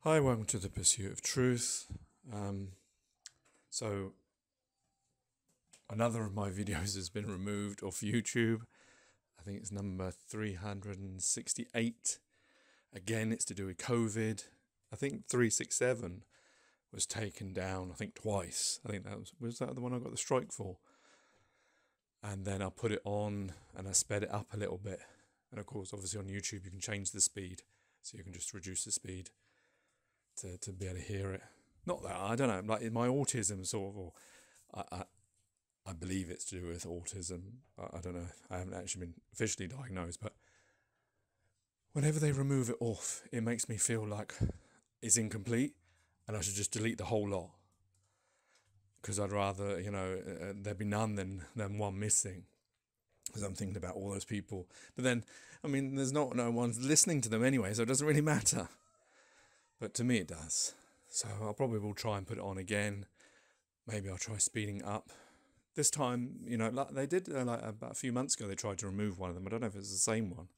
Hi, welcome to the Pursuit of Truth. So another of my videos has been removed off YouTube. I think it's number 368. Again, it's to do with COVID. I think 367 was taken down, I think twice. I think that was that the one I got the strike for? And then I put it on and I sped it up a little bit. And of course, obviously on YouTube, you can change the speed. So you can just reduce the speed to be able to hear it. Not that, I don't know, like my autism sort of, or I believe it's to do with autism. I don't know, I haven't actually been officially diagnosed, but whenever they remove it off, it makes me feel like it's incomplete and I should just delete the whole lot. Because I'd rather, there be none than one missing. Because I'm thinking about all those people. But then, I mean, there's no one's listening to them anyway, so it doesn't really matter. But to me it does. So I probably will try and put it on again. Maybe I'll try speeding up. This time, like they did like about a few months ago, they tried to remove one of them. I don't know if it's the same one.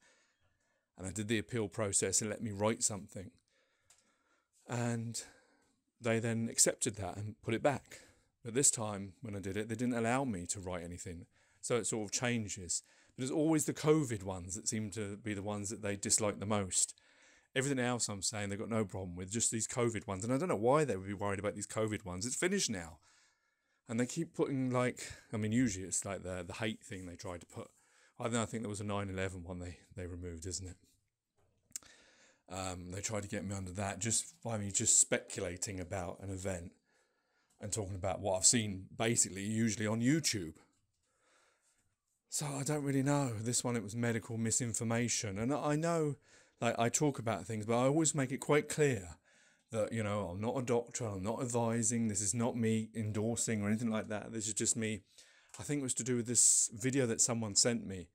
And I did the appeal process and let me write something. And they then accepted that and put it back. But this time, when I did it, they didn't allow me to write anything. So it sort of changes. But it's always the COVID ones that seem to be the ones that they dislike the most. Everything else I'm saying they've got no problem with, just these COVID ones. And I don't know why they would be worried about these COVID ones. It's finished now. And they keep putting usually it's like the hate thing they tried to put. I think there was a 9/11 one they removed, isn't it? They tried to get me under that just by me just speculating about an event and talking about what I've seen basically usually on YouTube. So I don't really know. This one, it was medical misinformation. And I know, I talk about things, but I always make it quite clear that, I'm not a doctor, I'm not advising, this is not me endorsing or anything like that. This is just me. I think it was to do with this video that someone sent me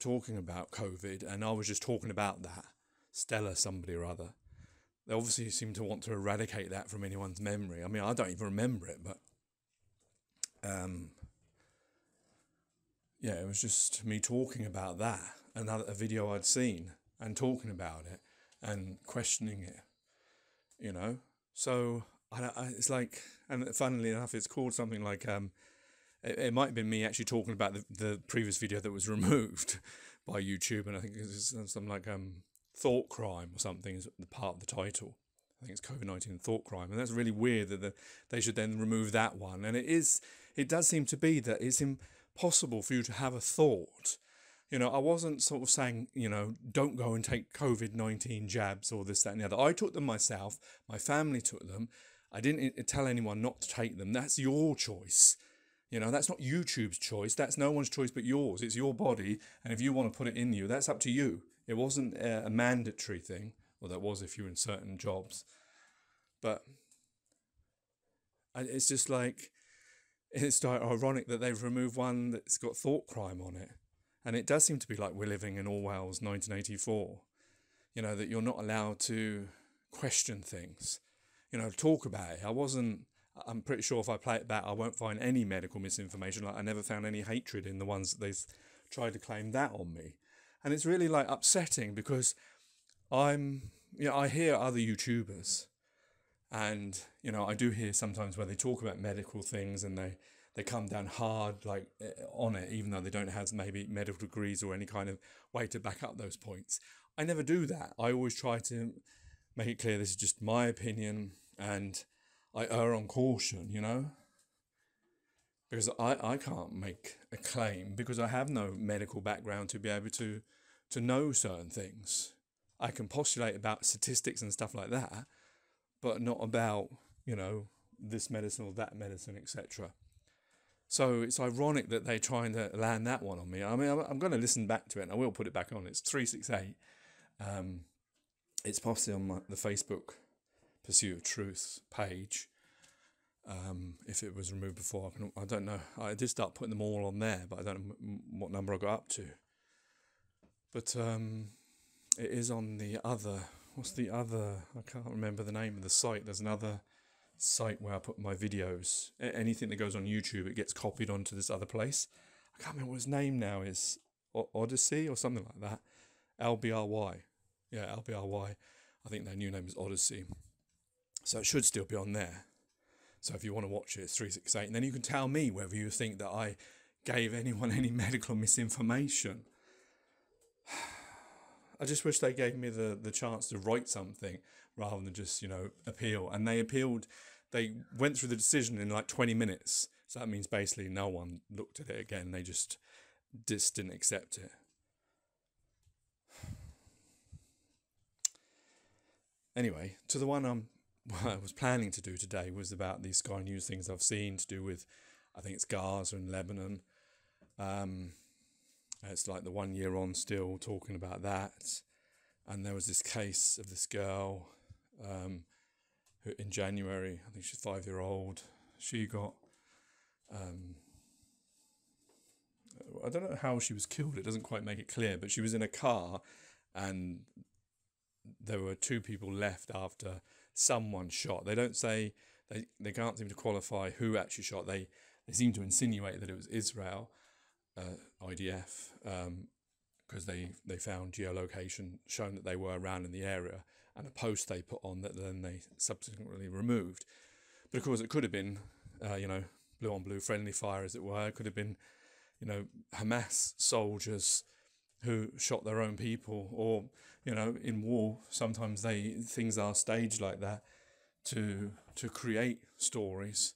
talking about COVID, and I was just talking about that. Stella somebody or other. They obviously seem to want to eradicate that from anyone's memory. I mean, I don't even remember it, but it was just me talking about that, a video I'd seen, and talking about it and questioning it, So it's like, and funnily enough, it's called something like, it might have been me actually talking about the previous video that was removed by YouTube, and I think it's something like thought crime or something is the part of the title. I think it's COVID-19 thought crime, and that's really weird that they should then remove that one. And it does seem to be that it's impossible for you to have a thought. I wasn't sort of saying, don't go and take COVID-19 jabs or this, that and the other. I took them myself. My family took them. I didn't tell anyone not to take them. That's your choice. That's not YouTube's choice. That's no one's choice but yours. It's your body. And if you want to put it in you, that's up to you. It wasn't a mandatory thing. Well, that was if you're in certain jobs. But it's just like, it's ironic that they've removed one that's got thought crime on it. And it does seem to be like we're living in Orwell's 1984, that you're not allowed to question things, talk about it. I'm pretty sure if I play it back, I won't find any medical misinformation. Like I never found any hatred in the ones that they tried to claim that on me. And it's really upsetting because I hear other YouTubers and, I do hear sometimes where they talk about medical things and they come down hard on it, even though they don't have maybe medical degrees or any kind of way to back up those points. I never do that. I always try to make it clear this is just my opinion and I err on caution, because I can't make a claim because I have no medical background to be able to know certain things. I can postulate about statistics and stuff like that, but not about, this medicine or that medicine, etc. So it's ironic that they're trying to land that one on me. I mean, I'm going to listen back to it and I will put it back on. It's 368. It's possibly on the Facebook Pursuit of Truth page. If it was removed before, I don't know. I did start putting them all on there, but I don't know what number I got up to. But it is on the other. What's the other? I can't remember the name of the site. There's another site where I put my videos. Anything that goes on YouTube, it gets copied onto this other place. I can't remember what his name now is. Odyssey or something like that. LBRY. Yeah, LBRY. I think their new name is Odyssey. So it should still be on there. So if you want to watch it, it's 368. And then you can tell me whether you think that I gave anyone any medical misinformation. I just wish they gave me the chance to write something rather than just, appeal. And they appealed. They went through the decision in like 20 minutes. So that means basically no one looked at it again. They just didn't accept it. Anyway, to the one I was planning to do today was about these Sky News things I've seen to do with, I think it's Gaza and Lebanon. It's like the 1 year on still talking about that. And there was this case of this girl who in January, I think she's 5-year-old, she got, I don't know how she was killed, it doesn't quite make it clear, but she was in a car and there were 2 people left after someone shot. They don't say, they can't seem to qualify who actually shot. They seem to insinuate that it was Israel, IDF, because they found geolocation showing that they were around in the area, and a post they put on that then they subsequently removed. But of course it could have been, blue on blue friendly fire, as it were. It could have been, Hamas soldiers who shot their own people, or, in war, sometimes things are staged like that to create stories.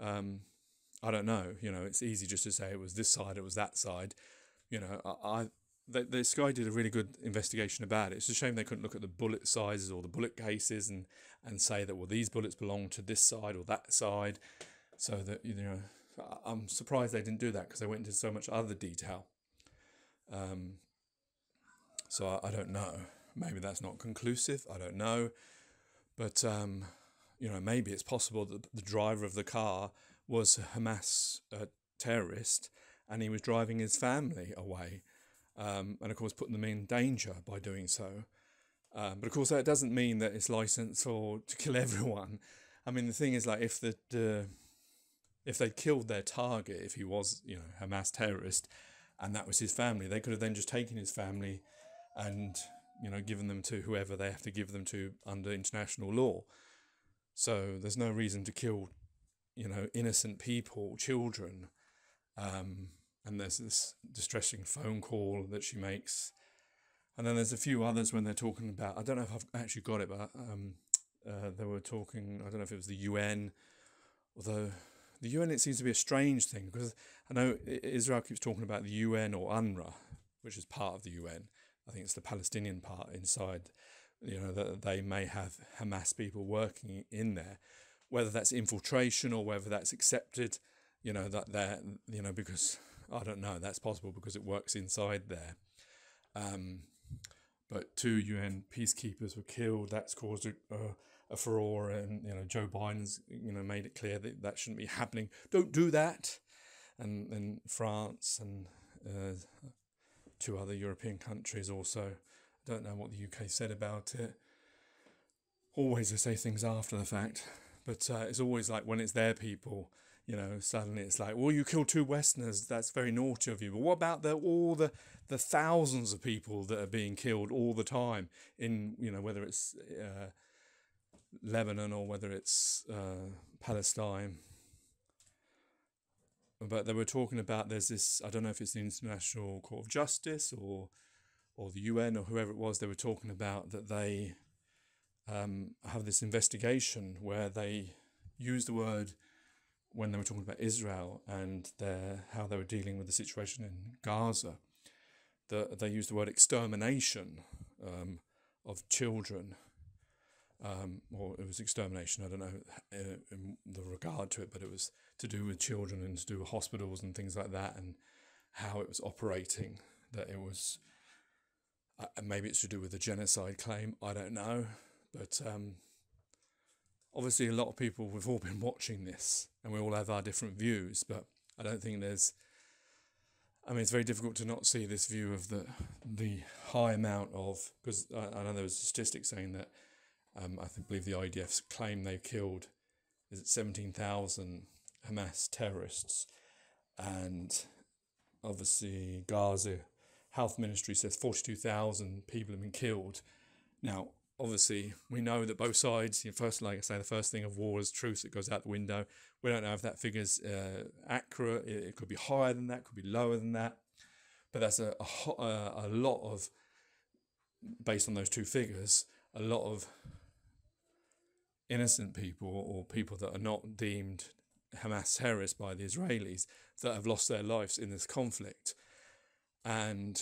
I don't know, it's easy just to say it was this side, it was that side. The Sky did a really good investigation about it. It's a shame they couldn't look at the bullet sizes or the bullet cases and say that, well, these bullets belong to this side or that side. So that, I'm surprised they didn't do that because they went into so much other detail. So I don't know. Maybe that's not conclusive. I don't know. But, maybe it's possible that the driver of the car was a Hamas terrorist and he was driving his family away. And, of course, putting them in danger by doing so. But, of course, that doesn't mean that it's licensed to kill everyone. I mean, the thing is, like, if they killed their target, if he was, Hamas terrorist, and that was his family, they could have then just taken his family and, given them to whoever they have to give them to under international law. So there's no reason to kill, innocent people, children. And there's this distressing phone call that she makes. And then there's a few others when they're talking about, I don't know if I've actually got it, but they were talking, I don't know if it was the UN, although the UN, it seems to be a strange thing, because I know Israel keeps talking about the UN or UNRWA, which is part of the UN. I think it's the Palestinian part inside, that they may have Hamas people working in there, whether that's infiltration or whether that's accepted, that they're, because I don't know, that's possible because it works inside there. But 2 UN peacekeepers were killed. That's caused a furore, and Joe Biden's made it clear that shouldn't be happening. Don't do that. And France and 2 other European countries also. I don't know what the UK said about it. Always they say things after the fact, but it's always like when it's their people. Suddenly it's like, well, you killed 2 Westerners. That's very naughty of you. But what about all the thousands of people that are being killed all the time in, whether it's Lebanon or whether it's Palestine? But they were talking about, there's this, I don't know if it's the International Court of Justice or the UN or whoever it was, they were talking about that they have this investigation where they use the word, when they were talking about Israel and how they were dealing with the situation in Gaza, they used the word extermination of children, or it was extermination, I don't know in the regard to it, but it was to do with children and to do with hospitals and things like that, and how it was operating, that it was, maybe it's to do with the genocide claim, I don't know, but obviously a lot of people, we've all been watching this and we all have our different views, but I don't think it's very difficult to not see this view of the high amount of, because I know there was a statistic saying that I believe the IDF's claim they've killed, is it 17,000 Hamas terrorists, and obviously Gaza Health Ministry says 42,000 people have been killed. Now, obviously we know that both sides, first, like I say, the first thing of war is truth that goes out the window. We don't know if that figure's accurate. It could be higher than that, could be lower than that. But that's a lot of, based on those two figures, a lot of innocent people, or people that are not deemed Hamas terrorists by the Israelis, that have lost their lives in this conflict. And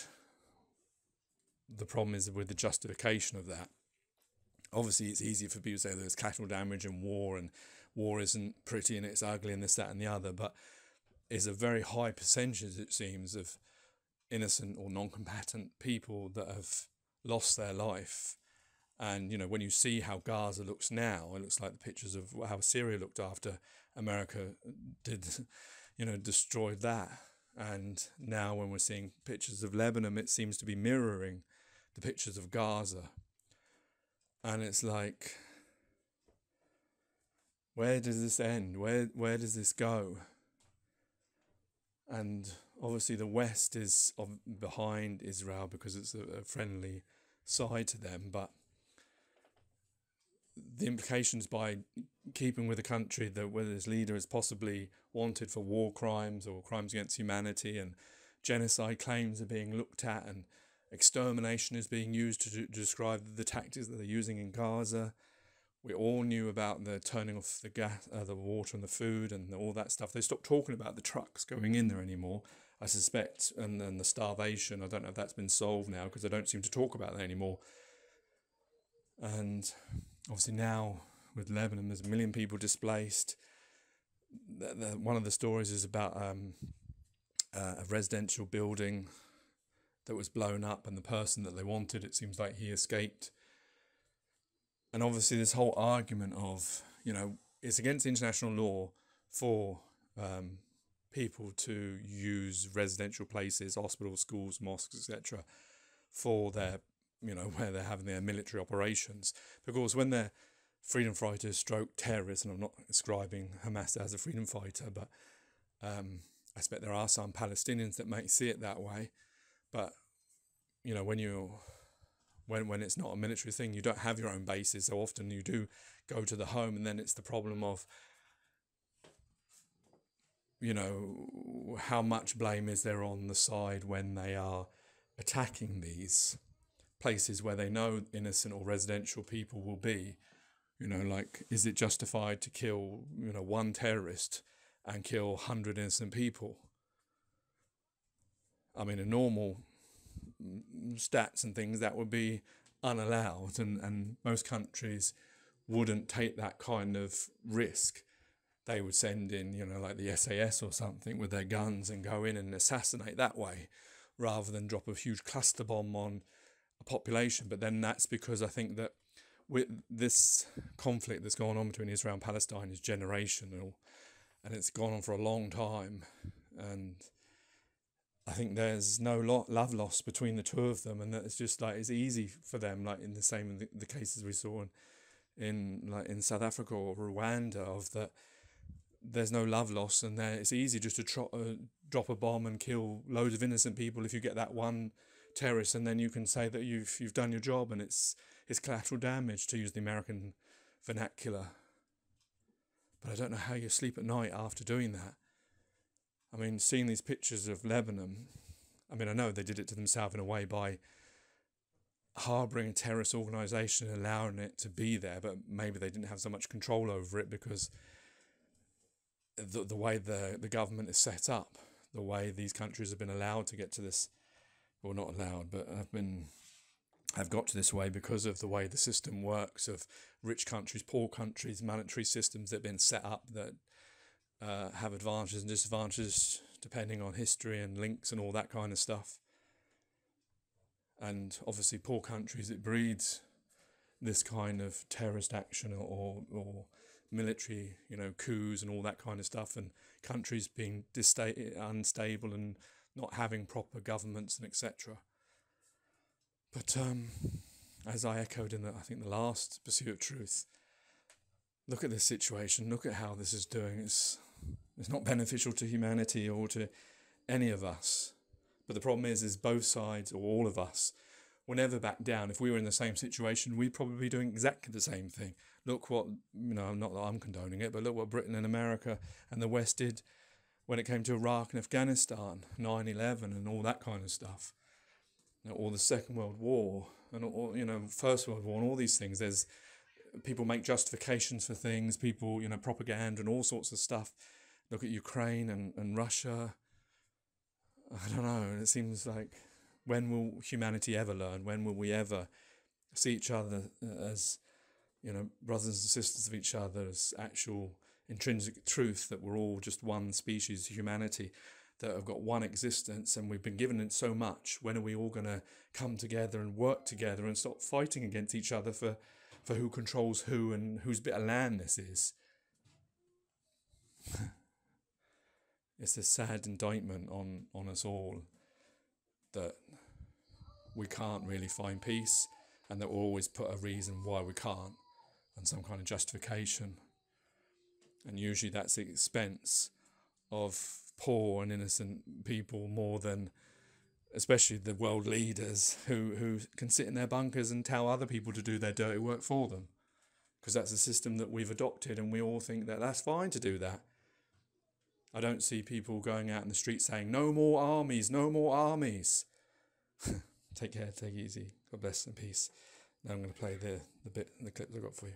the problem is with the justification of that. Obviously, it's easy for people to say there's collateral damage and war isn't pretty and it's ugly and this, that and the other, but it's a very high percentage, it seems, of innocent or non-combatant people that have lost their life. And, when you see how Gaza looks now, it looks like the pictures of how Syria looked after America did, destroyed that. And now when we're seeing pictures of Lebanon, it seems to be mirroring the pictures of Gaza. And it's like, where does this end? Where does this go? And obviously the West is behind Israel because it's a friendly side to them, but the implications by keeping with a country that where its leader is possibly wanted for war crimes or crimes against humanity, and genocide claims are being looked at, and extermination is being used to describe the tactics that they're using in Gaza. We all knew about the turning off the gas, the water and the food and all that stuff. They stopped talking about the trucks going in there anymore, I suspect, and then the starvation. I don't know if that's been solved now because they don't seem to talk about that anymore. And obviously now with Lebanon, there's 1 million people displaced. One of the stories is about a residential building that was blown up, and the person that they wanted, it seems like he escaped. And obviously this whole argument of, it's against international law for people to use residential places, hospitals, schools, mosques, etc., for their, where they're having their military operations. Because when they're freedom fighters stroke terrorists, and I'm not describing Hamas as a freedom fighter, but I expect there are some Palestinians that may see it that way. But, when it's not a military thing, you don't have your own bases. So often you do go to the home, and then it's the problem of, how much blame is there on the side when they are attacking these places where they know innocent or residential people will be. Like, is it justified to kill, one terrorist and kill 100 innocent people? I mean, a normal stats and things, that would be unallowed, and most countries wouldn't take that kind of risk. They would send in, like the SAS or something with their guns and go in and assassinate that way, rather than drop a huge cluster bomb on a population. But then that's because I think that with this conflict that's going on between Israel and Palestine is generational, and it's gone on for a long time, and I think there's no love lost between the two of them, and that it's just like it's easy for them, like in the cases we saw in South Africa or Rwanda, of that there's no love lost, and it's easy just to drop a bomb and kill loads of innocent people if you get that one terrorist, and then you can say that you've done your job, and it's collateral damage, to use the American vernacular. But I don't know how you sleep at night after doing that. I mean, seeing these pictures of Lebanon, I mean, I know they did it to themselves in a way by harbouring a terrorist organisation and allowing it to be there, but maybe they didn't have so much control over it because the way the government is set up, the way these countries have been allowed to get to this, well, not allowed, but have got to this way because of the way the system works of rich countries, poor countries, monetary systems that have been set up that have advantages and disadvantages depending on history and links and all that kind of stuff. And obviously poor countries, it breeds this kind of terrorist action or military, coups and all that kind of stuff, and countries being unstable and not having proper governments and etc. But as I echoed in I think the last Pursuit of Truth, look at this situation, look at how this is doing. It's not beneficial to humanity or to any of us. But the problem is both sides, or all of us, we'll never back down. If we were in the same situation, we'd probably be doing exactly the same thing. Look what, not that I'm condoning it, but look what Britain and America and the West did when it came to Iraq and Afghanistan, 9/11 and all that kind of stuff. Or the Second World War and all, First World War and all these things. There's people make justifications for things, people, propaganda and all sorts of stuff. Look at Ukraine and Russia. I don't know. It seems like, when will humanity ever learn? When will we ever see each other as, brothers and sisters of each other, as actual intrinsic truth that we're all just one species, humanity, that have got one existence, and we've been given it so much? When are we all going to come together and work together and stop fighting against each other for who controls who and whose bit of land this is? It's a sad indictment on us all that we can't really find peace, and that we'll always put a reason why we can't and some kind of justification. And usually that's at the expense of poor and innocent people more than, especially the world leaders who can sit in their bunkers and tell other people to do their dirty work for them. Because that's a system that we've adopted, and we all think that that's fine to do that. I don't see people going out in the street saying, no more armies, no more armies. Take care, take it easy. God bless and peace. Now I'm going to play the clip I've got for you.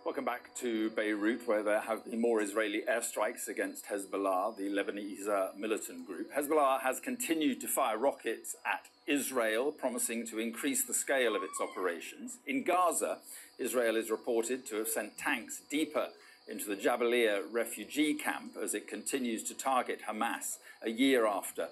Welcome back to Beirut, where there have been more Israeli airstrikes against Hezbollah, the Lebanese militant group. Hezbollah has continued to fire rockets at Israel, promising to increase the scale of its operations. In Gaza, Israel is reported to have sent tanks deeper into the Jabalia refugee camp as it continues to target Hamas a year after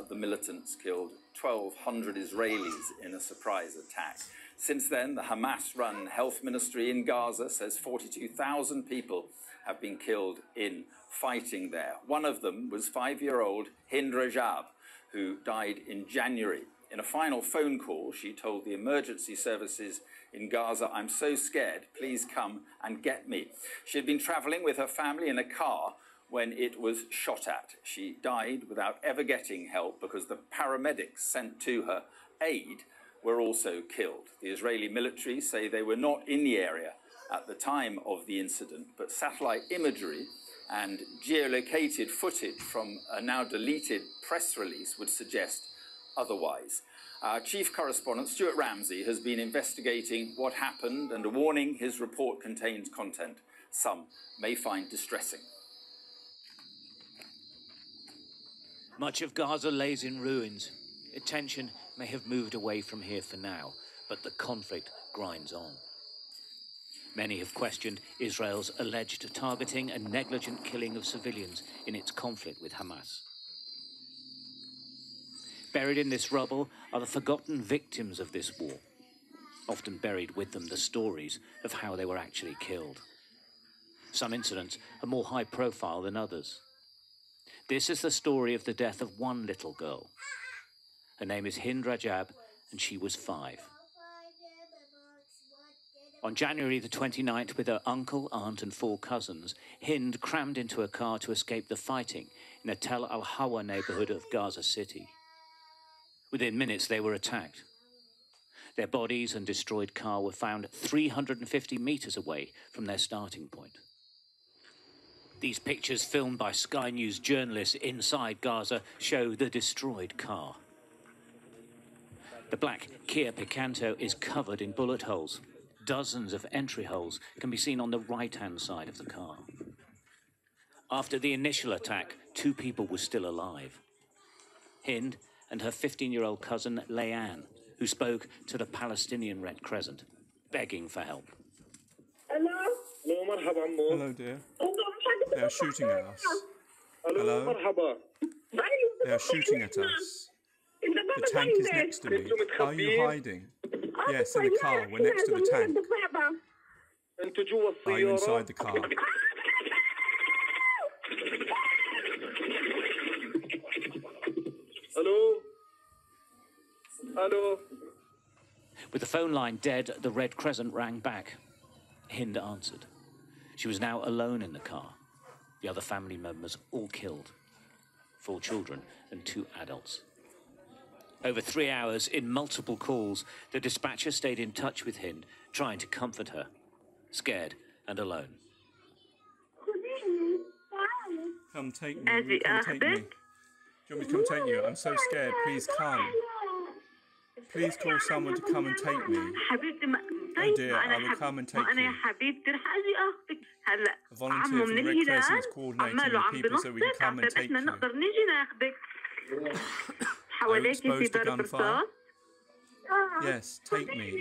the militants killed 1,200 Israelis in a surprise attack. Since then, the Hamas-run health ministry in Gaza says 42,000 people have been killed in fighting there. One of them was 5-year-old Hind Rajab, who died in January. In a final phone call, she told the emergency services in Gaza, "I'm so scared, please come and get me." She had been travelling with her family in a car when it was shot at. She died without ever getting help because the paramedics sent to her aid were also killed. The Israeli military say they were not in the area at the time of the incident, but satellite imagery and geolocated footage from a now deleted press release would suggest otherwise. Our chief correspondent, Stuart Ramsey, has been investigating what happened and a warning his report contains content some may find distressing. Much of Gaza lays in ruins. Attention may have moved away from here for now, but the conflict grinds on. Many have questioned Israel's alleged targeting and negligent killing of civilians in its conflict with Hamas. Buried in this rubble are the forgotten victims of this war. Often buried with them the stories of how they were actually killed. Some incidents are more high profile than others. This is the story of the death of one little girl. Her name is Hind Rajab, and she was 5. On January the 29th, with her uncle, aunt and 4 cousins, Hind crammed into a car to escape the fighting in the Tel Al-Hawa neighborhood of Gaza City. Within minutes, they were attacked. Their bodies and destroyed car were found 350 meters away from their starting point. These pictures, filmed by Sky News journalists inside Gaza, show the destroyed car. The black Kia Picanto is covered in bullet holes. Dozens of entry holes can be seen on the right-hand side of the car. After the initial attack, 2 people were still alive. Hind and her 15-year-old cousin, Leanne, who spoke to the Palestinian Red Crescent, begging for help. Hello, dear. They are shooting at us. Hello? They are shooting at us. The tank is next to me. Are you hiding? Yes, in the car. We're next to the tank. Are you inside the car? Hello? Hello? With the phone line dead, the Red Crescent rang back. Hind answered. She was now alone in the car. The other family members all killed. 4 children and 2 adults. Over 3 hours, in multiple calls, the dispatcher stayed in touch with Hind, trying to comfort her, scared and alone. Come take me, will you come take me? Do you want me to come take you? I'm so scared, please come. Please call someone to come and take me. Oh dear, I will come and take you. A volunteer from the Red Crescent is coordinating the people so we can come and take you. Are you exposed to gunfire? Yes, take me.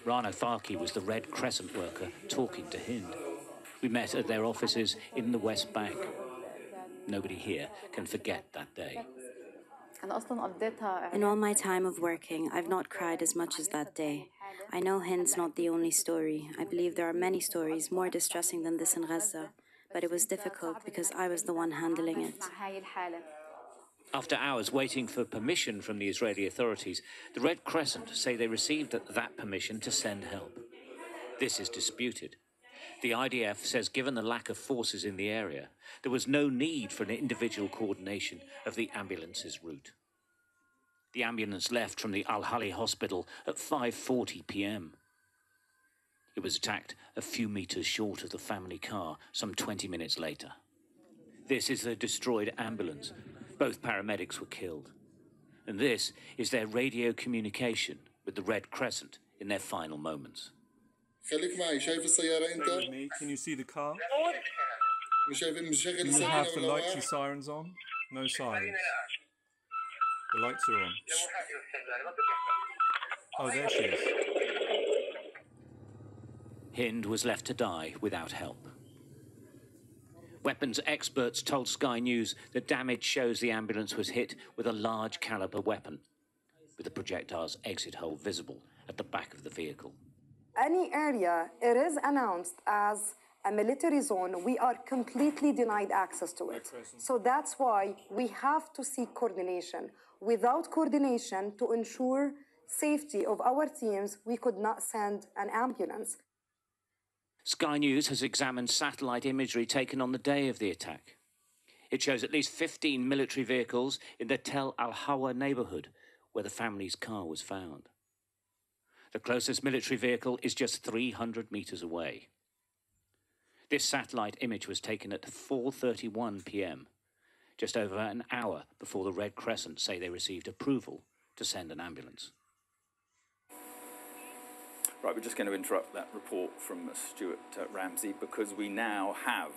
Rana Farki was the Red Crescent worker talking to Hind. We met at their offices in the West Bank. Nobody here can forget that day. In all my time of working, I've not cried as much as that day. I know Hind's not the only story. I believe there are many stories more distressing than this in Gaza, but it was difficult because I was the one handling it. After hours waiting for permission from the Israeli authorities, the Red Crescent say they received that permission to send help. This is disputed. The IDF says given the lack of forces in the area, there was no need for an individual coordination of the ambulance's route. The ambulance left from the Al-Hali hospital at 5:40 p.m. It was attacked a few meters short of the family car some 20 minutes later. This is the destroyed ambulance. Both paramedics were killed. And this is their radio communication with the Red Crescent in their final moments. Stay with me. Can you see the car? Do you have the lights and sirens on? No sirens. The lights are on. Oh, there she is. Hind was left to die without help. Weapons experts told Sky News that damage shows the ambulance was hit with a large caliber weapon, with the projectile's exit hole visible at the back of the vehicle. Any area it is announced as a military zone, we are completely denied access to it. So that's why we have to seek coordination. Without coordination to ensure safety of our teams, we could not send an ambulance. Sky News has examined satellite imagery taken on the day of the attack. It shows at least 15 military vehicles in the Tel Al-Hawa neighborhood, where the family's car was found. The closest military vehicle is just 300 meters away. This satellite image was taken at 4:31 p.m., just over an hour before the Red Crescent say they received approval to send an ambulance. Right, we're just going to interrupt that report from Stuart Ramsey because we now have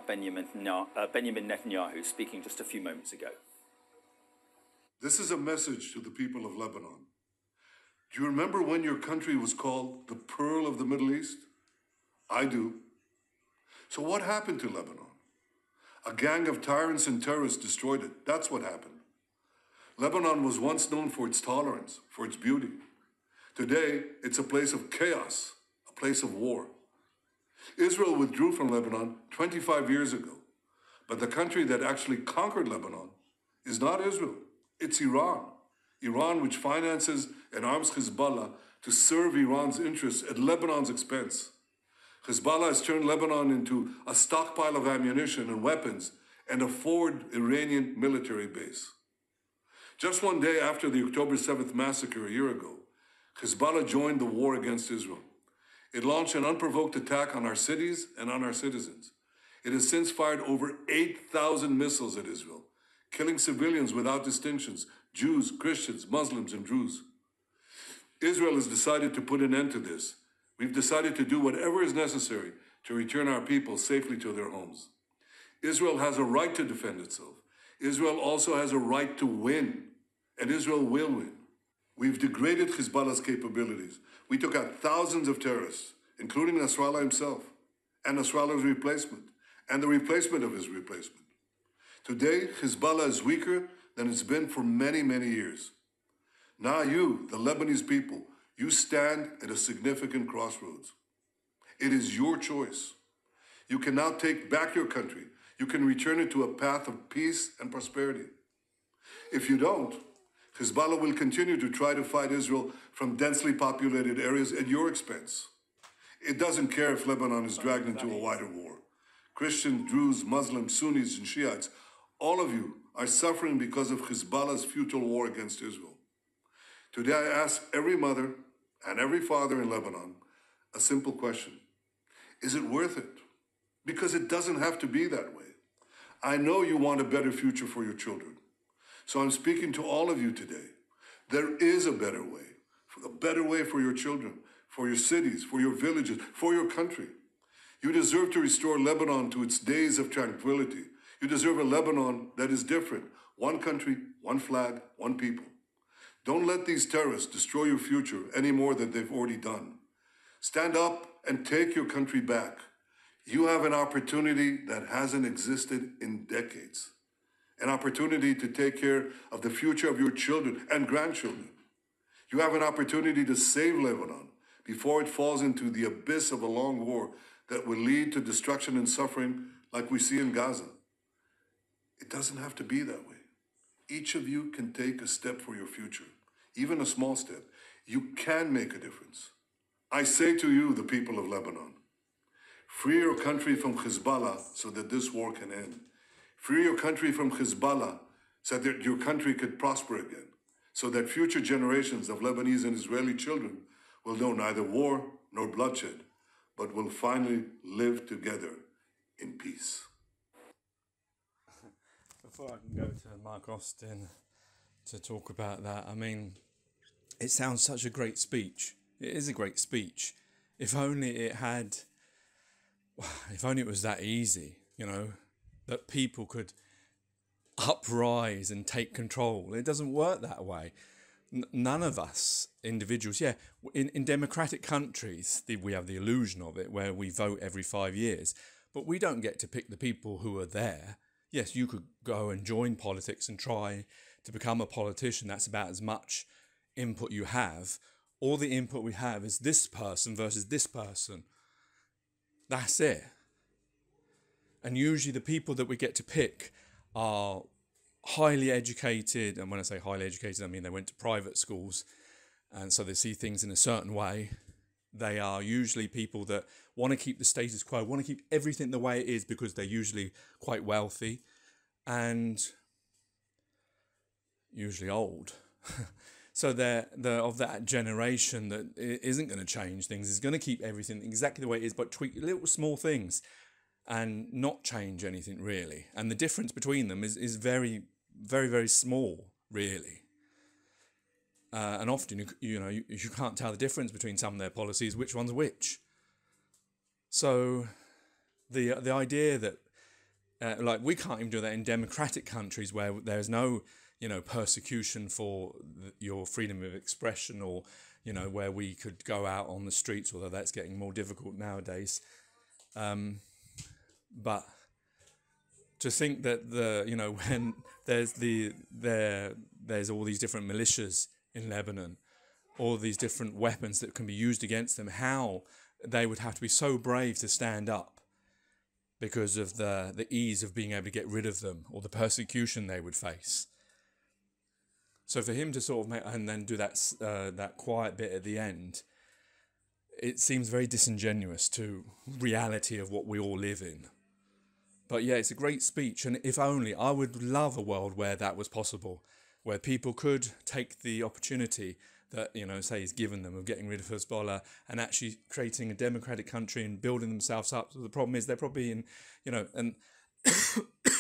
Benjamin Netanyahu speaking just a few moments ago. This is a message to the people of Lebanon. Do you remember when your country was called the Pearl of the Middle East? I do. So what happened to Lebanon? A gang of tyrants and terrorists destroyed it. That's what happened. Lebanon was once known for its tolerance, for its beauty. Today, it's a place of chaos, a place of war. Israel withdrew from Lebanon 25 years ago, but the country that actually conquered Lebanon is not Israel, it's Iran. Iran, which finances and arms Hezbollah to serve Iran's interests at Lebanon's expense. Hezbollah has turned Lebanon into a stockpile of ammunition and weapons and a forward Iranian military base. Just one day after the October 7th massacre a year ago, Hezbollah joined the war against Israel. It launched an unprovoked attack on our cities and on our citizens. It has since fired over 8,000 missiles at Israel, killing civilians without distinctions, Jews, Christians, Muslims, and Druze. Israel has decided to put an end to this. We've decided to do whatever is necessary to return our people safely to their homes. Israel has a right to defend itself. Israel also has a right to win, and Israel will win. We've degraded Hezbollah's capabilities. We took out thousands of terrorists, including Nasrallah himself, and Nasrallah's replacement, and the replacement of his replacement. Today, Hezbollah is weaker than it's been for many, many years. Now you, the Lebanese people, you stand at a significant crossroads. It is your choice. You can now take back your country. You can return it to a path of peace and prosperity. If you don't, Hezbollah will continue to try to fight Israel from densely populated areas at your expense. It doesn't care if Lebanon is dragged into a wider war. Christians, Druze, Muslims, Sunnis, and Shiites, all of you are suffering because of Hezbollah's futile war against Israel. Today I ask every mother and every father in Lebanon a simple question. Is it worth it? Because it doesn't have to be that way. I know you want a better future for your children. So I'm speaking to all of you today. There is a better way for your children, for your cities, for your villages, for your country. You deserve to restore Lebanon to its days of tranquility. You deserve a Lebanon that is different. One country, one flag, one people. Don't let these terrorists destroy your future any more than they've already done. Stand up and take your country back. You have an opportunity that hasn't existed in decades. An opportunity to take care of the future of your children and grandchildren. You have an opportunity to save Lebanon before it falls into the abyss of a long war that will lead to destruction and suffering like we see in Gaza. It doesn't have to be that way. Each of you can take a step for your future, even a small step. You can make a difference. I say to you, the people of Lebanon, free your country from Hezbollah so that this war can end. Free your country from Hezbollah so that your country could prosper again, so that future generations of Lebanese and Israeli children will know neither war nor bloodshed, but will finally live together in peace. Before I can go to Mark Austin to talk about that, I mean, it sounds such a great speech. It is a great speech. If only it was that easy, that people could uprise and take control. It doesn't work that way. None of us individuals, in democratic countries, we have the illusion of it where we vote every 5 years, but we don't get to pick the people who are there. Yes, you could go and join politics and try to become a politician. That's about as much input you have. All the input we have is this person versus this person. That's it. And usually the people that we get to pick are highly educated. And when I say highly educated, I mean they went to private schools. And so they see things in a certain way. They are usually people that want to keep the status quo, want to keep everything the way it is because they're usually quite wealthy and usually old. So they're of that generation that isn't going to change things, is going to keep everything exactly the way it is, but tweak little small things and not change anything really. And the difference between them is very, very, very small, really. And often, you can't tell the difference between some of their policies, which one's which. So the idea that, we can't even do that in democratic countries where there's no, persecution for your freedom of expression or, where we could go out on the streets, although that's getting more difficult nowadays. But to think that when there's all these different militias in Lebanon, all these different weapons that can be used against them, how they would have to be so brave to stand up because of the ease of being able to get rid of them or the persecution they would face. So for him to sort of make, and then do that quiet bit at the end, it seems very disingenuous to reality of what we all live in. But yeah, it's a great speech, and if only, I would love a world where that was possible, where people could take the opportunity that, say is given them of getting rid of Hezbollah and actually creating a democratic country and building themselves up. So the problem is they're probably in, and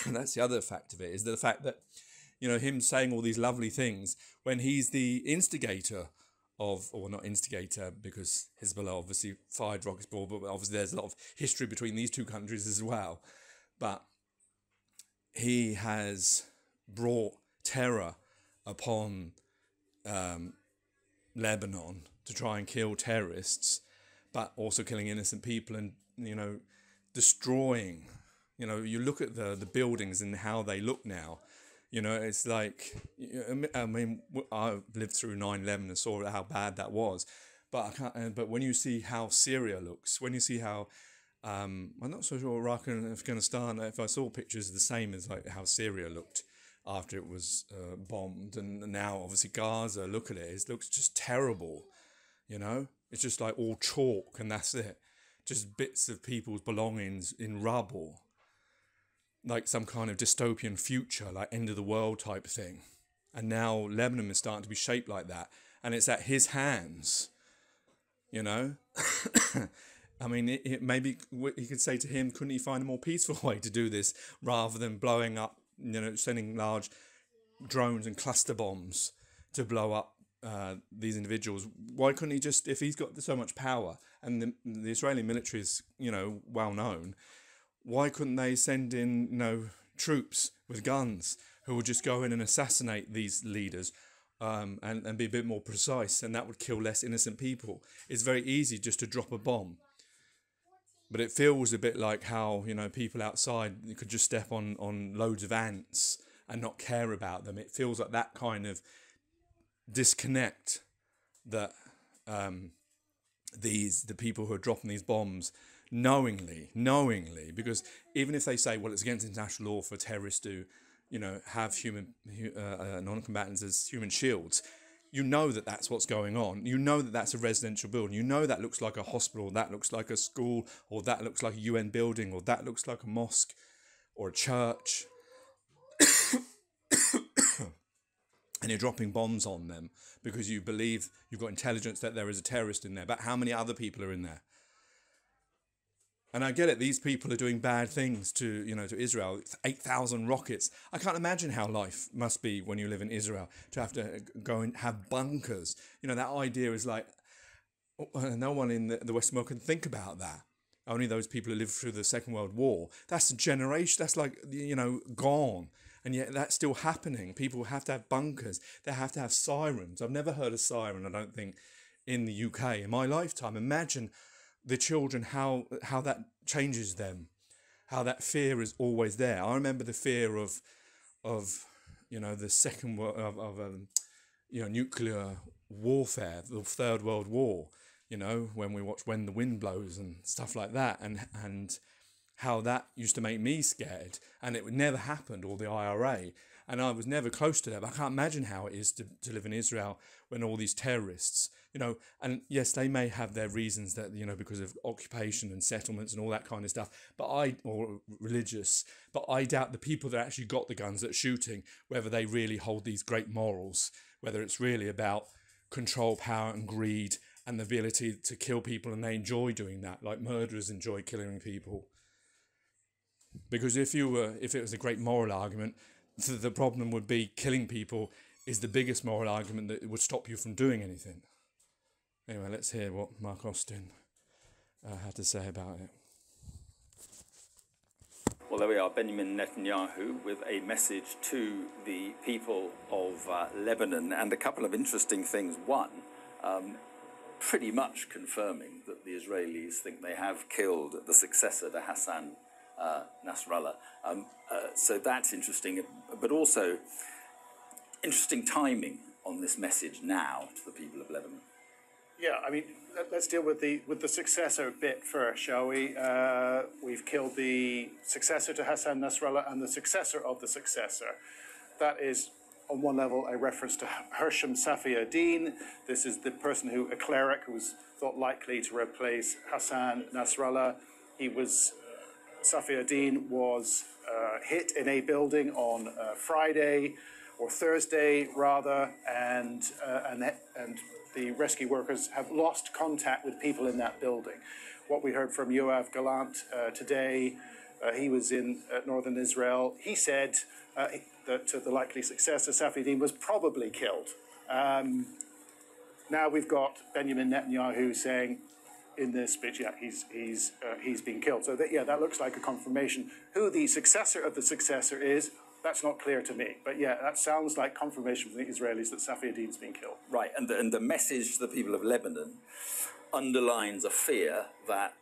that's the other fact of it, is the fact that, him saying all these lovely things when he's the instigator of, or not instigator because Hezbollah obviously fired rockets, but obviously there's a lot of history between these two countries as well. But he has brought terror upon Lebanon to try and kill terrorists, but also killing innocent people and, destroying. You look at the buildings and how they look now. It's like, I mean, I lived through 9/11 and saw how bad that was. But but when you see how Syria looks, when you see how, I'm not so sure Iraq and Afghanistan, if I saw pictures the same as like how Syria looked after it was bombed, and now obviously Gaza, look at it, it looks just terrible, It's just like all chalk and that's it. Just bits of people's belongings in rubble. like some kind of dystopian future, like end of the world type thing. And now Lebanon is starting to be shaped like that. And it's at his hands, you know? I mean, maybe he could say to him, couldn't he find a more peaceful way to do this rather than blowing up, you know, sending large drones and cluster bombs to blow up these individuals? Why couldn't he just, if he's got so much power and the Israeli military is, you know, well known, why couldn't they send in, you know, troops with guns who would just go in and assassinate these leaders and be a bit more precise, and that would kill less innocent people? It's very easy just to drop a bomb. But it feels a bit like how, you know, people outside, you could just step on loads of ants and not care about them. It feels like that kind of disconnect that the people who are dropping these bombs knowingly, because even if they say, well, it's against international law for terrorists to, you know, have non-combatants as human shields, you know that that's what's going on. You know that that's a residential building. You know that looks like a hospital, that looks like a school, or that looks like a UN building, or that looks like a mosque or a church. And you're dropping bombs on them because you believe you've got intelligence that there is a terrorist in there. But how many other people are in there? And I get it, these people are doing bad things to, you know, to Israel. 8,000 rockets. I can't imagine how life must be when you live in Israel, to have to go and have bunkers. You know, that idea is like, no one in the Western world can think about that. Only those people who lived through the Second World War. That's a generation, that's like, you know, gone. And yet that's still happening. People have to have bunkers. They have to have sirens. I've never heard a siren, I don't think, in the UK in my lifetime. Imagine the children, how that changes them, how that fear is always there. I remember the fear of you know, the second of you know, nuclear warfare, the Third World War. You know, when we watch When the Wind Blows and stuff like that, and how that used to make me scared, and it never happened, or the IRA, and I was never close to that. But I can't imagine how it is to live in Israel when all these terrorists, you know, and yes, they may have their reasons that, you know, because of occupation and settlements and all that kind of stuff, or religious, but I doubt the people that actually got the guns that are shooting, whether they really hold these great morals, whether it's really about control, power and greed and the ability to kill people, and they enjoy doing that, like murderers enjoy killing people. Because if it was a great moral argument, the problem would be killing people is the biggest moral argument that would stop you from doing anything. Anyway, let's hear what Mark Austin had to say about it. Well, there we are, Benjamin Netanyahu with a message to the people of Lebanon, and a couple of interesting things. One, pretty much confirming that the Israelis think they have killed the successor to Hassan Nasrallah. So that's interesting, but also interesting timing on this message now to the people of Lebanon. Yeah, I mean, let's deal with the successor bit first, shall we? We've killed the successor to Hassan Nasrallah and the successor of the successor. That is, on one level, a reference to Hersham Safi ad-Din. This is the person a cleric who was thought likely to replace Hassan Nasrallah. Safi ad-Din was hit in a building on Friday, or Thursday rather, and the rescue workers have lost contact with people in that building. What we heard from Yoav Gallant today, he was in northern Israel. He said that the likely successor, Safi ad-Din, was probably killed. Now we've got Benjamin Netanyahu saying in this speech, yeah, he's been killed. So that looks like a confirmation. Who the successor of the successor is, that's not clear to me. But yeah, that sounds like confirmation from the Israelis that Safi ad-Din's been killed. Right, and the message to the people of Lebanon underlines a fear that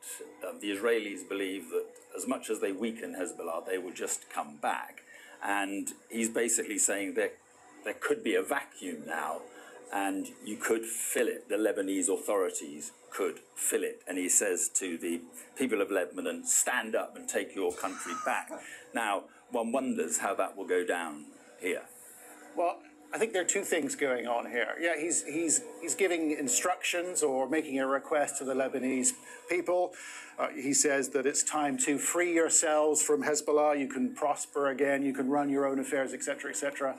the Israelis believe that as much as they weaken Hezbollah, they will just come back. And he's basically saying that there could be a vacuum now, and you could fill it. The Lebanese authorities could fill it. And he says to the people of Lebanon, stand up and take your country back. Now, one wonders how that will go down here. Well, I think there are two things going on here. Yeah, he's giving instructions or making a request to the Lebanese people. He says that it's time to free yourselves from Hezbollah. You can prosper again. You can run your own affairs, etc., etc.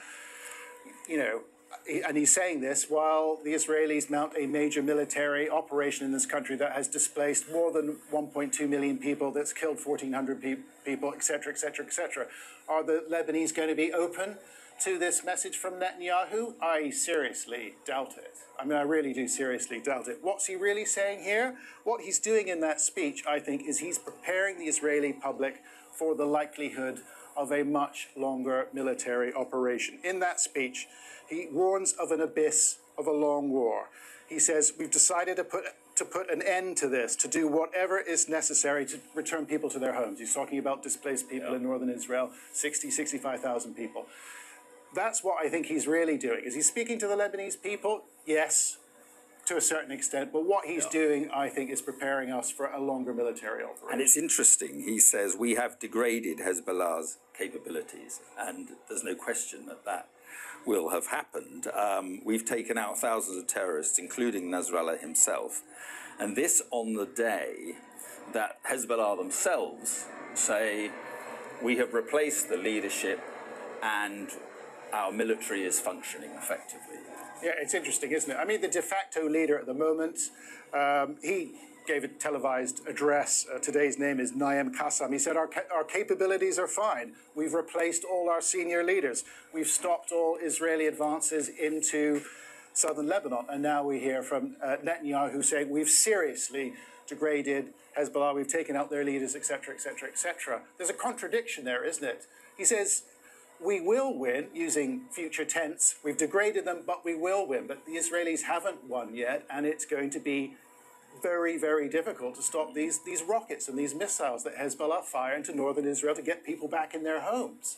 You know, and he's saying this while the Israelis mount a major military operation in this country that has displaced more than 1.2 million people, that's killed 1,400 people, etc., etc., etc. Are the Lebanese going to be open to this message from Netanyahu? I seriously doubt it. I mean, I really do seriously doubt it. What's he really saying here? What he's doing in that speech, I think, is he's preparing the Israeli public for the likelihood of a much longer military operation. In that speech, he warns of an abyss of a long war. He says, we've decided to put an end to this, to do whatever is necessary to return people to their homes. He's talking about displaced people in northern Israel, 65,000 people. That's what I think he's really doing. Is he speaking to the Lebanese people? Yes, to a certain extent. But what he's doing, I think, is preparing us for a longer military operation. And it's interesting. He says we have degraded Hezbollah's capabilities, and there's no question that that will have happened. We've taken out thousands of terrorists, including Nasrallah himself. And this on the day that Hezbollah themselves say we have replaced the leadership and our military is functioning effectively. Yeah, it's interesting, isn't it? I mean, the de facto leader at the moment, he gave a televised address. Today's name is Naim Qassam. He said, our capabilities are fine. We've replaced all our senior leaders. We've stopped all Israeli advances into southern Lebanon. And now we hear from Netanyahu saying, we've seriously degraded Hezbollah. We've taken out their leaders, etc., etc., etc. There's a contradiction there, isn't it? He says, we will win, using future tense. We've degraded them, but we will win. But the Israelis haven't won yet, and it's going to be very, very difficult to stop these rockets and these missiles that Hezbollah fire into northern Israel to get people back in their homes.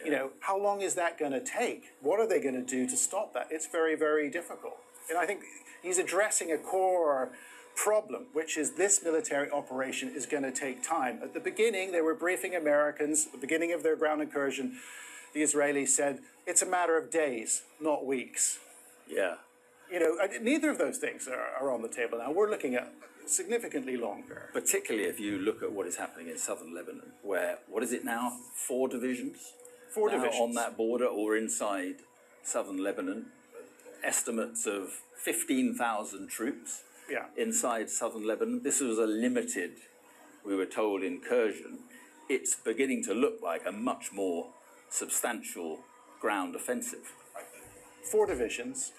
You know, how long is that going to take? What are they going to do to stop that? It's very, very difficult. And I think he's addressing a core problem, which is this military operation is going to take time. At the beginning, they were briefing Americans, at the beginning of their ground incursion. The Israelis said, it's a matter of days, not weeks. Yeah. You know, neither of those things are on the table now. We're looking at significantly longer. Particularly if you look at what is happening in southern Lebanon, where, what is it now, 4 divisions? Four now divisions. On that border or inside southern Lebanon. Estimates of 15,000 troops inside southern Lebanon. This was a limited, we were told, incursion. It's beginning to look like a much more substantial ground offensive. 4 divisions,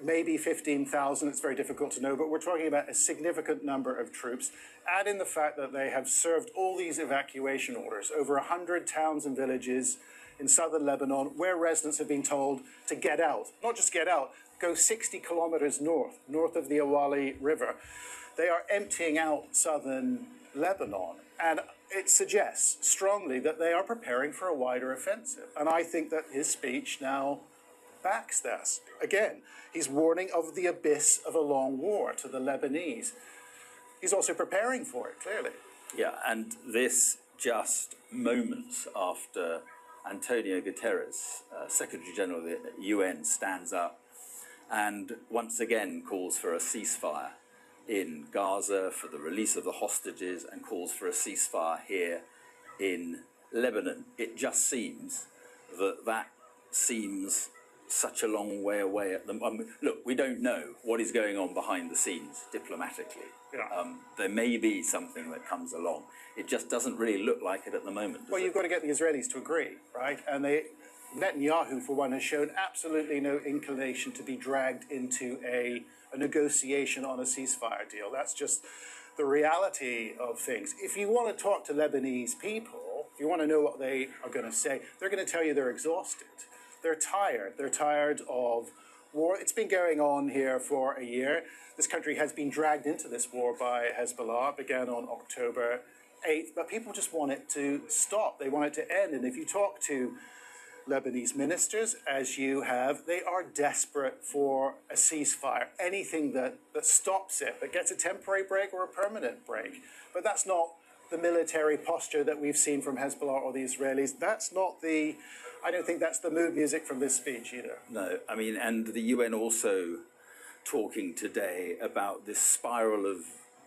maybe 15,000, it's very difficult to know, but we're talking about a significant number of troops. Add in the fact that they have served all these evacuation orders, over 100 towns and villages in southern Lebanon, where residents have been told to get out. Not just get out, go 60 kilometers north of the Awali River. They are emptying out southern Lebanon, and it suggests strongly that they are preparing for a wider offensive. And I think that his speech now backs this. Again, he's warning of the abyss of a long war to the Lebanese. He's also preparing for it, clearly. Yeah, and this just moments after Antonio Guterres, Secretary General of the UN, stands up and once again calls for a ceasefire in Gaza, for the release of the hostages, and calls for a ceasefire here in Lebanon. It just seems that seems such a long way away at them. Look, we don't know what is going on behind the scenes diplomatically. Yeah. There may be something that comes along. It just doesn't really look like it at the moment. Well, you've got to get the Israelis to agree, right? And Netanyahu, for one, has shown absolutely no inclination to be dragged into a negotiation on a ceasefire deal. That's just the reality of things. If you want to talk to Lebanese people, if you want to know what they are going to say, they're going to tell you they're exhausted. They're tired. They're tired of war. It's been going on here for a year. This country has been dragged into this war by Hezbollah. It began on October 8th, but people just want it to stop. They want it to end. And if you talk to Lebanese ministers, as you have, they are desperate for a ceasefire, anything that stops it, that gets a temporary break or a permanent break. But that's not the military posture that we've seen from Hezbollah or the Israelis. That's not the I don't think that's the mood music from this speech either. No, I mean, and the UN also talking today about this spiral of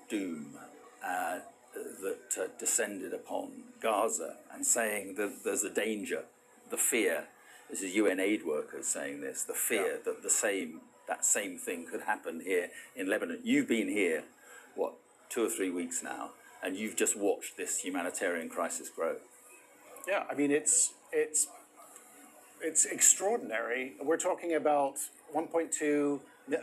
doom that descended upon Gaza, and saying that there's a danger, the fear. This is UN aid workers saying this, the fear that that same thing could happen here in Lebanon. You've been here, what, 2 or 3 weeks now, and you've just watched this humanitarian crisis grow. Yeah, I mean, it's extraordinary. We're talking about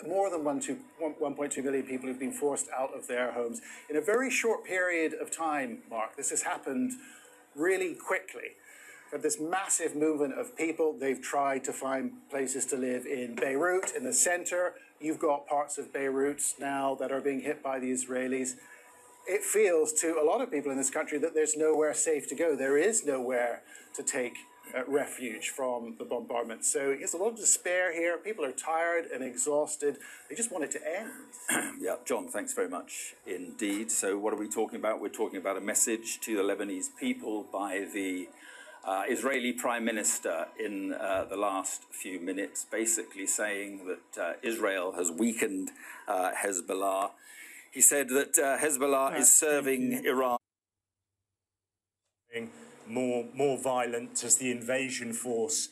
more than 1.2 million people who've been forced out of their homes in a very short period of time, Mark. This has happened really quickly. This massive movement of people, they've tried to find places to live in Beirut, in the center. You've got parts of Beirut now that are being hit by the Israelis. It feels to a lot of people in this country that there's nowhere safe to go. There is nowhere to take refuge from the bombardment. So there's a lot of despair here. People are tired and exhausted. They just want it to end. Yeah, John, thanks very much indeed. So what are we talking about? We're talking about a message to the Lebanese people by the Israeli Prime Minister in the last few minutes, basically saying that Israel has weakened Hezbollah. He said that Hezbollah is serving Iran. More violent as the invasion force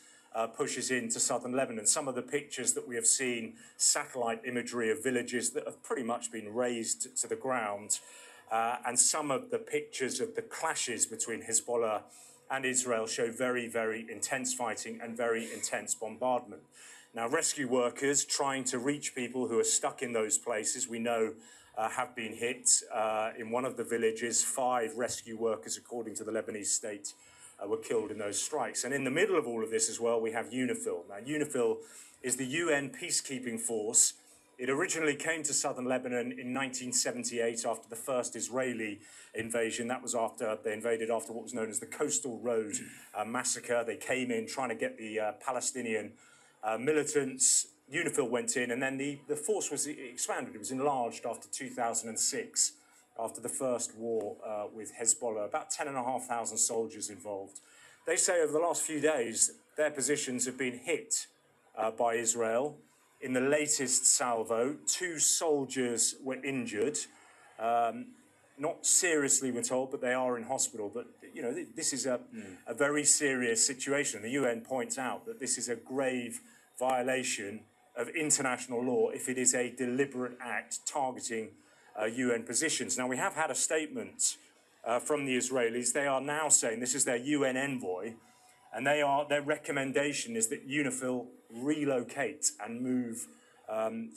pushes into southern Lebanon. Some of the pictures that we have seen, satellite imagery of villages that have pretty much been razed to the ground, and some of the pictures of the clashes between Hezbollah and Israel show very, very intense fighting and very intense bombardment. Now, rescue workers trying to reach people who are stuck in those places, we know have been hit. In one of the villages, 5 rescue workers, according to the Lebanese state, were killed in those strikes. And in the middle of all of this as well, we have UNIFIL. Now, UNIFIL is the UN peacekeeping force. It originally came to southern Lebanon in 1978 after the first Israeli invasion. That was after they invaded after what was known as the Coastal Road massacre. They came in trying to get the Palestinian militants. UNIFIL went in, and then the force was expanded. It was enlarged after 2006, after the first war with Hezbollah. About 10,500 soldiers involved. They say over the last few days, their positions have been hit by Israel. In the latest salvo, 2 soldiers were injured. Not seriously, we're told, but they are in hospital. But, you know, this is a very serious situation. The UN points out that this is a grave violation of international law if it is a deliberate act targeting UN positions. Now, we have had a statement from the Israelis. They are now saying, this is their UN envoy, and their recommendation is that UNIFIL relocate and move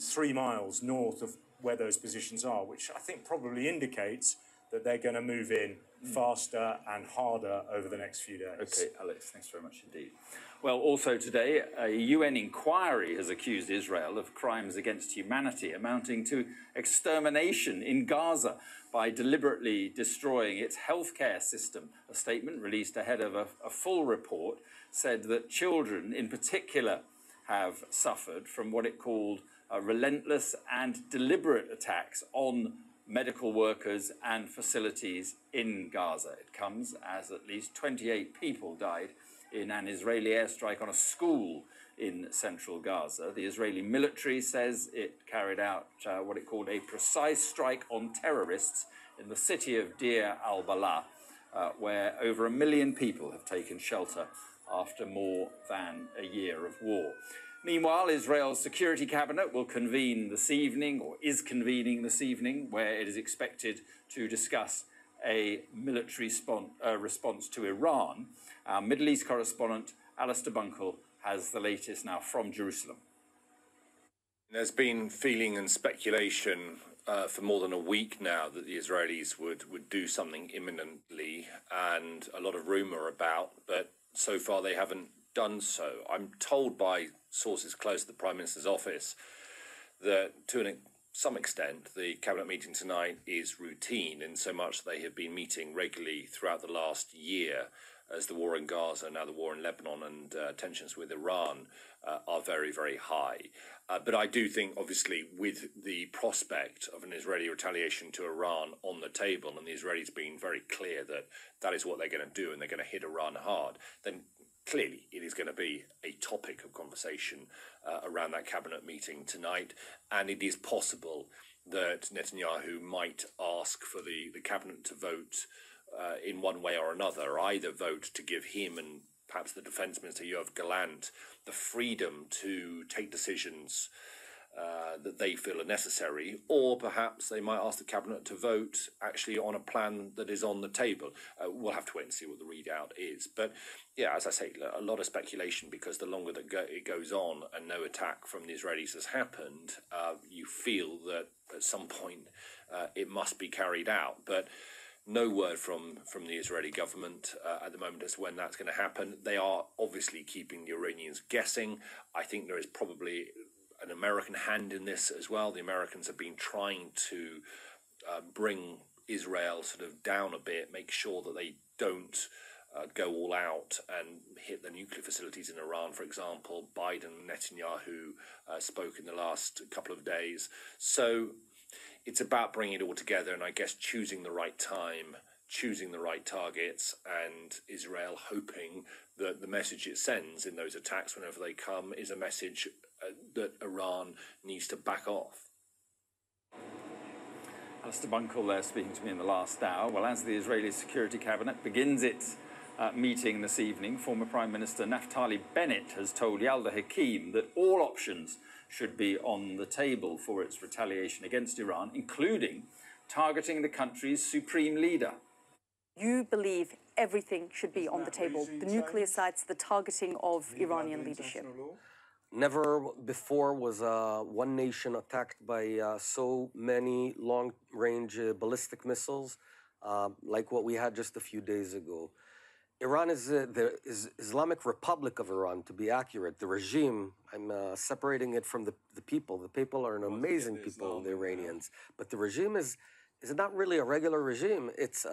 3 miles north of where those positions are, which I think probably indicates that they're going to move in faster and harder over the next few days. Okay, Alex, thanks very much indeed. Well, also today, a UN inquiry has accused Israel of crimes against humanity amounting to extermination in Gaza by deliberately destroying its healthcare system. A statement released ahead of a full report said that children in particular have suffered from what it called relentless and deliberate attacks on medical workers and facilities in Gaza. It comes as at least 28 people died in an Israeli airstrike on a school in central Gaza. The Israeli military says it carried out what it called a precise strike on terrorists in the city of Deir al-Balah, where over 1 million people have taken shelter after more than a year of war. Meanwhile, Israel's Security Cabinet will convene this evening, or is convening this evening, where it is expected to discuss a military response to Iran. Our Middle East correspondent, Alistair Bunkle, has the latest now from Jerusalem. There's been feeling and speculation for more than a week now that the Israelis would do something imminently, and a lot of rumour about, but so far they haven't done so. I'm told by sources close to the Prime Minister's office that to some extent the cabinet meeting tonight is routine, in so much they have been meeting regularly throughout the last year as the war in Gaza, now the war in Lebanon, and tensions with Iran are very, very high. But I do think, obviously, with the prospect of an Israeli retaliation to Iran on the table, and the Israelis being very clear that that is what they're going to do and they're going to hit Iran hard, then clearly it is going to be a topic of conversation around that cabinet meeting tonight, and it is possible that Netanyahu might ask for the cabinet to vote in one way or another, either vote to give him and perhaps the Defence Minister Yoav Gallant the freedom to take decisions that they feel are necessary, or perhaps they might ask the cabinet to vote actually on a plan that is on the table. We'll have to wait and see what the readout is. But yeah, as I say, a lot of speculation, because the longer that it goes on and no attack from the Israelis has happened, you feel that at some point it must be carried out. But no word from the Israeli government at the moment as to when that's going to happen. They are obviously keeping the Iranians guessing. I think there is probably an American hand in this as well. The Americans have been trying to bring Israel sort of down a bit, make sure that they don't go all out and hit the nuclear facilities in Iran, for example. Biden and Netanyahu spoke in the last couple of days. So it's about bringing it all together, and I guess choosing the right time, choosing the right targets, and Israel hoping that the message it sends in those attacks whenever they come is a message that Iran needs to back off. Alistair Bunkle there speaking to me in the last hour. Well, as the Israeli Security Cabinet begins its meeting this evening, former Prime Minister Naftali Bennett has told Yalda Hakim that all options should be on the table for its retaliation against Iran, including targeting the country's supreme leader. You believe everything should be on the table, the nuclear sites, the targeting of Iranian leadership. Never before was one nation attacked by so many long-range ballistic missiles like what we had just a few days ago. Iran is the Islamic Republic of Iran, to be accurate. The regime, I'm separating it from the people. The people are an amazing people, the Iranians. But the regime is not really a regular regime. It's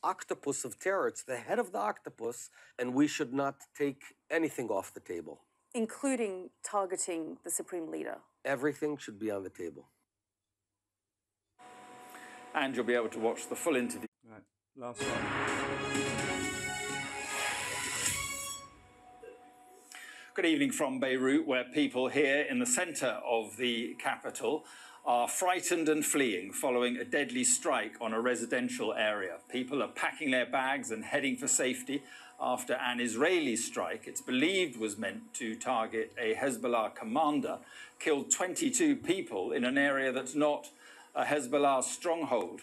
octopus of terror. It's the head of the octopus, and we should not take anything off the table. Including targeting the supreme leader. Everything should be on the table. And you'll be able to watch the full interview. Right, last one. Good evening from Beirut, where people here in the centre of the capital are frightened and fleeing following a deadly strike on a residential area. People are packing their bags and heading for safety after an Israeli strike, it's believed was meant to target a Hezbollah commander, killed 22 people in an area that's not a Hezbollah stronghold.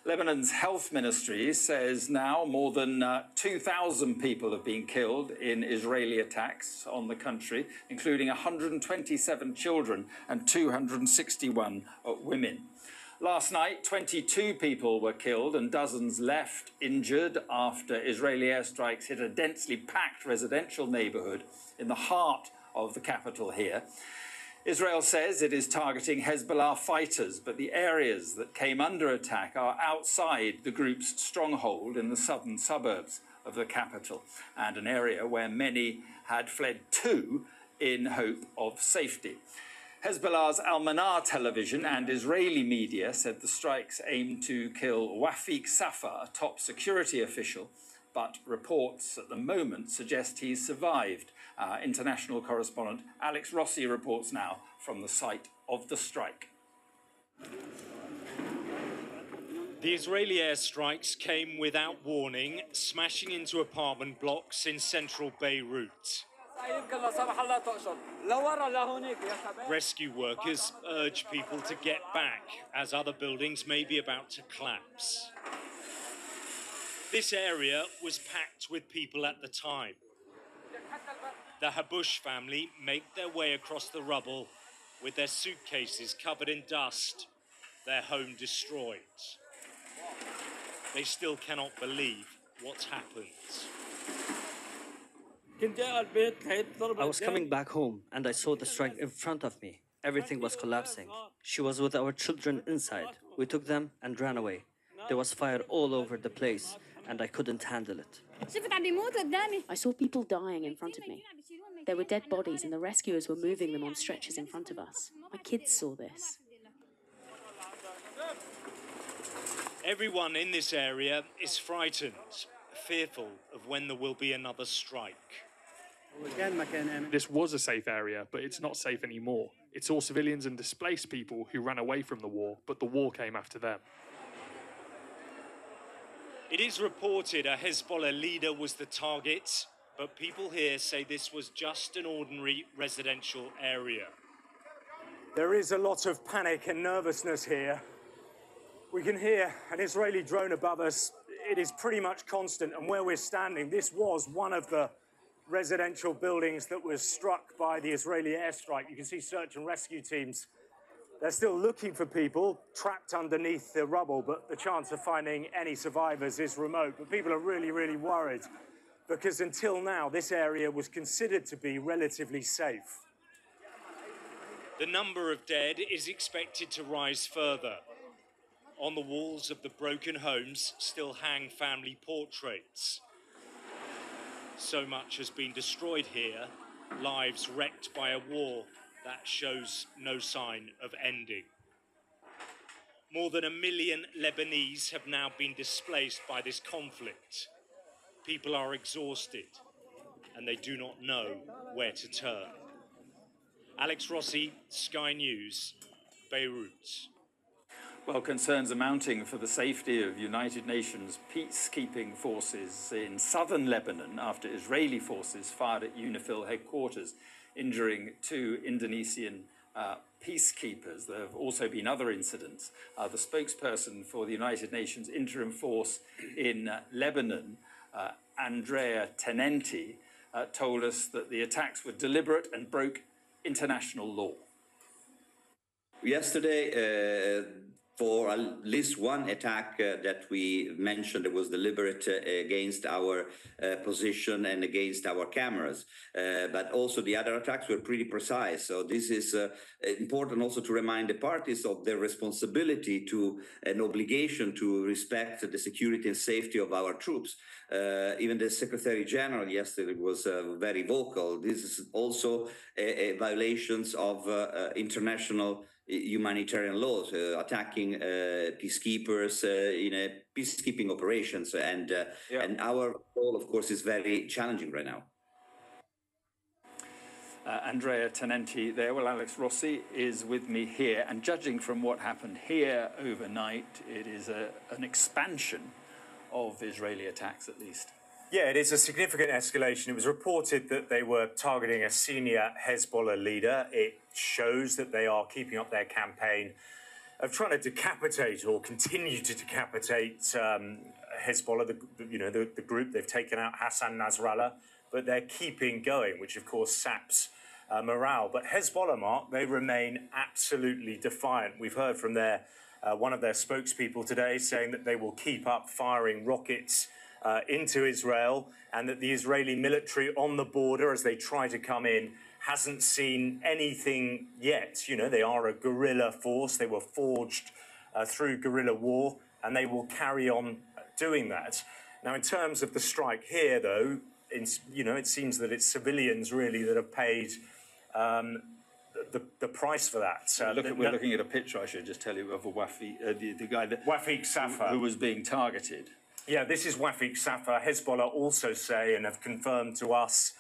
Lebanon's health ministry says now more than 2,000 people have been killed in Israeli attacks on the country, including 127 children and 261 women. Last night, 22 people were killed and dozens left injured after Israeli airstrikes hit a densely packed residential neighborhood in the heart of the capital here. Israel says it is targeting Hezbollah fighters, but the areas that came under attack are outside the group's stronghold in the southern suburbs of the capital, and an area where many had fled to in hope of safety. Hezbollah's Al-Manar television and Israeli media said the strikes aimed to kill Wafiq Safa, a top security official, but reports at the moment suggest he's survived. Our international correspondent Alex Rossi reports now from the site of the strike. The Israeli airstrikes came without warning, smashing into apartment blocks in central Beirut. Rescue workers urge people to get back, as other buildings may be about to collapse. This area was packed with people at the time. The Habush family make their way across the rubble with their suitcases covered in dust, their home destroyed. They still cannot believe what's happened. I was coming back home and I saw the strike in front of me. Everything was collapsing. She was with our children inside. We took them and ran away. There was fire all over the place and I couldn't handle it. I saw people dying in front of me. There were dead bodies and the rescuers were moving them on stretchers in front of us. My kids saw this. Everyone in this area is frightened. fearful of when there will be another strike. This was a safe area, but it's not safe anymore. It's all civilians and displaced people who ran away from the war, but the war came after them. It is reported a Hezbollah leader was the target, but people here say this was just an ordinary residential area. There is a lot of panic and nervousness here. We can hear an Israeli drone above us. It is pretty much constant, and where we're standing, this was one of the residential buildings that was struck by the Israeli airstrike. You can see search and rescue teams. They're still looking for people trapped underneath the rubble, but the chance of finding any survivors is remote. But people are really, really worried because until now, this area was considered to be relatively safe. The number of dead is expected to rise further. On the walls of the broken homes still hang family portraits. So much has been destroyed here, lives wrecked by a war that shows no sign of ending. More than 1 million Lebanese have now been displaced by this conflict. People are exhausted and they do not know where to turn. Alex Rossi, Sky News, Beirut. Well, concerns are mounting for the safety of United Nations peacekeeping forces in southern Lebanon after Israeli forces fired at UNIFIL headquarters, injuring 2 Indonesian peacekeepers. There have also been other incidents. The spokesperson for the United Nations interim force in Lebanon, Andrea Tenenti, told us that the attacks were deliberate and broke international law. Yesterday, for at least one attack that we mentioned, it was deliberate against our position and against our cameras. But also the other attacks were pretty precise. So this is important also to remind the parties of their responsibility to an obligation to respect the security and safety of our troops. Even the Secretary General yesterday was very vocal. This is also a violations of international humanitarian laws, attacking peacekeepers in a peacekeeping operations, and our role, of course, is very challenging right now. Andrea Tenenti there. Well, Alex Rossi is with me here, and judging from what happened here overnight, it is an expansion of Israeli attacks, at least. Yeah, it is a significant escalation. It was reported that they were targeting a senior Hezbollah leader. It shows that they are keeping up their campaign of trying to decapitate or continue to decapitate Hezbollah, the group. They've taken out Hassan Nasrallah, but they're keeping going, which of course saps morale. But Hezbollah, Mark, they remain absolutely defiant. We've heard from one of their spokespeople today saying that they will keep up firing rockets into Israel, and that the Israeli military on the border, as they try to come in, hasn't seen anything yet. You know, they are a guerrilla force. They were forged through guerrilla war, and they will carry on doing that. Now, in terms of the strike here, though, it seems that it's civilians really that have paid the price for that. We're looking at a picture, I should just tell you, of the guy that Wafiq Safar, who was being targeted. Yeah, this is Wafiq Safar. Hezbollah also say, and have confirmed to us,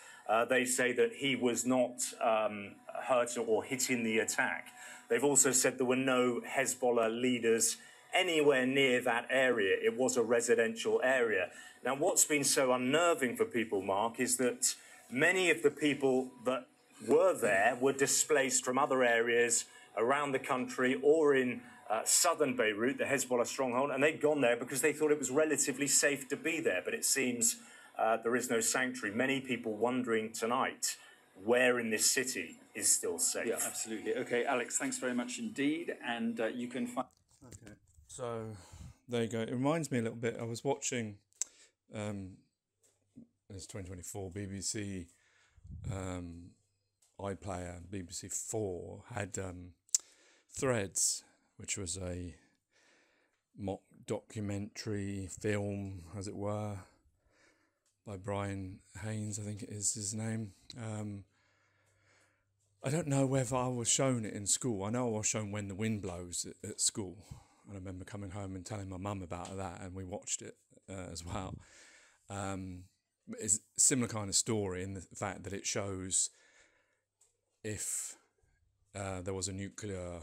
they say that he was not hurt or hit in the attack. They've also said there were no Hezbollah leaders anywhere near that area. It was a residential area. Now, what's been so unnerving for people, Mark, is that many of the people that were there were displaced from other areas around the country or in southern Beirut, the Hezbollah stronghold, and they'd gone there because they thought it was relatively safe to be there. But it seems there is no sanctuary. Many people wondering tonight where in this city is still safe. Yeah, absolutely. Okay, Alex, thanks very much indeed. And you can find... Okay, so there you go. It reminds me a little bit. I was watching, it's 2024, BBC iPlayer, BBC 4 had Threads, which was a mock documentary film, as it were, by Brian Haynes, I think it is his name. I don't know whether I was shown it in school. I know I was shown When the Wind Blows at school. And I remember coming home and telling my mum about that, and we watched it as well. It's a similar kind of story in the fact that it shows if there was a nuclear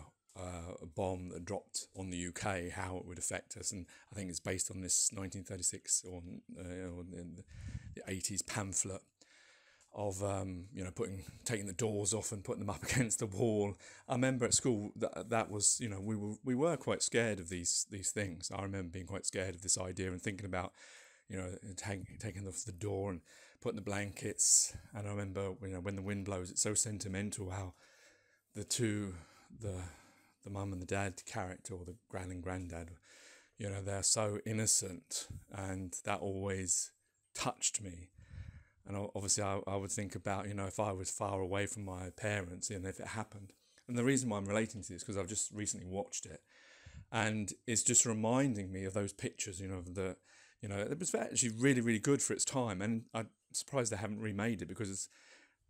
bomb that dropped on the UK, how it would affect us. And I think it's based on this 1936 or in the 80s pamphlet of taking the doors off and putting them up against the wall. I remember at school that was, we were quite scared of these things. I remember being quite scared of this idea and thinking about, taking off the door and putting the blankets. And I remember, when the wind blows, it's so sentimental how the mum and the dad character, or the gran and granddad, they're so innocent, and that always touched me. And obviously I would think about, if I was far away from my parents and if it happened. And the reason why I'm relating to this, because I've just recently watched it, and it's just reminding me of those pictures, it was actually really, really good for its time. And I'm surprised they haven't remade it, because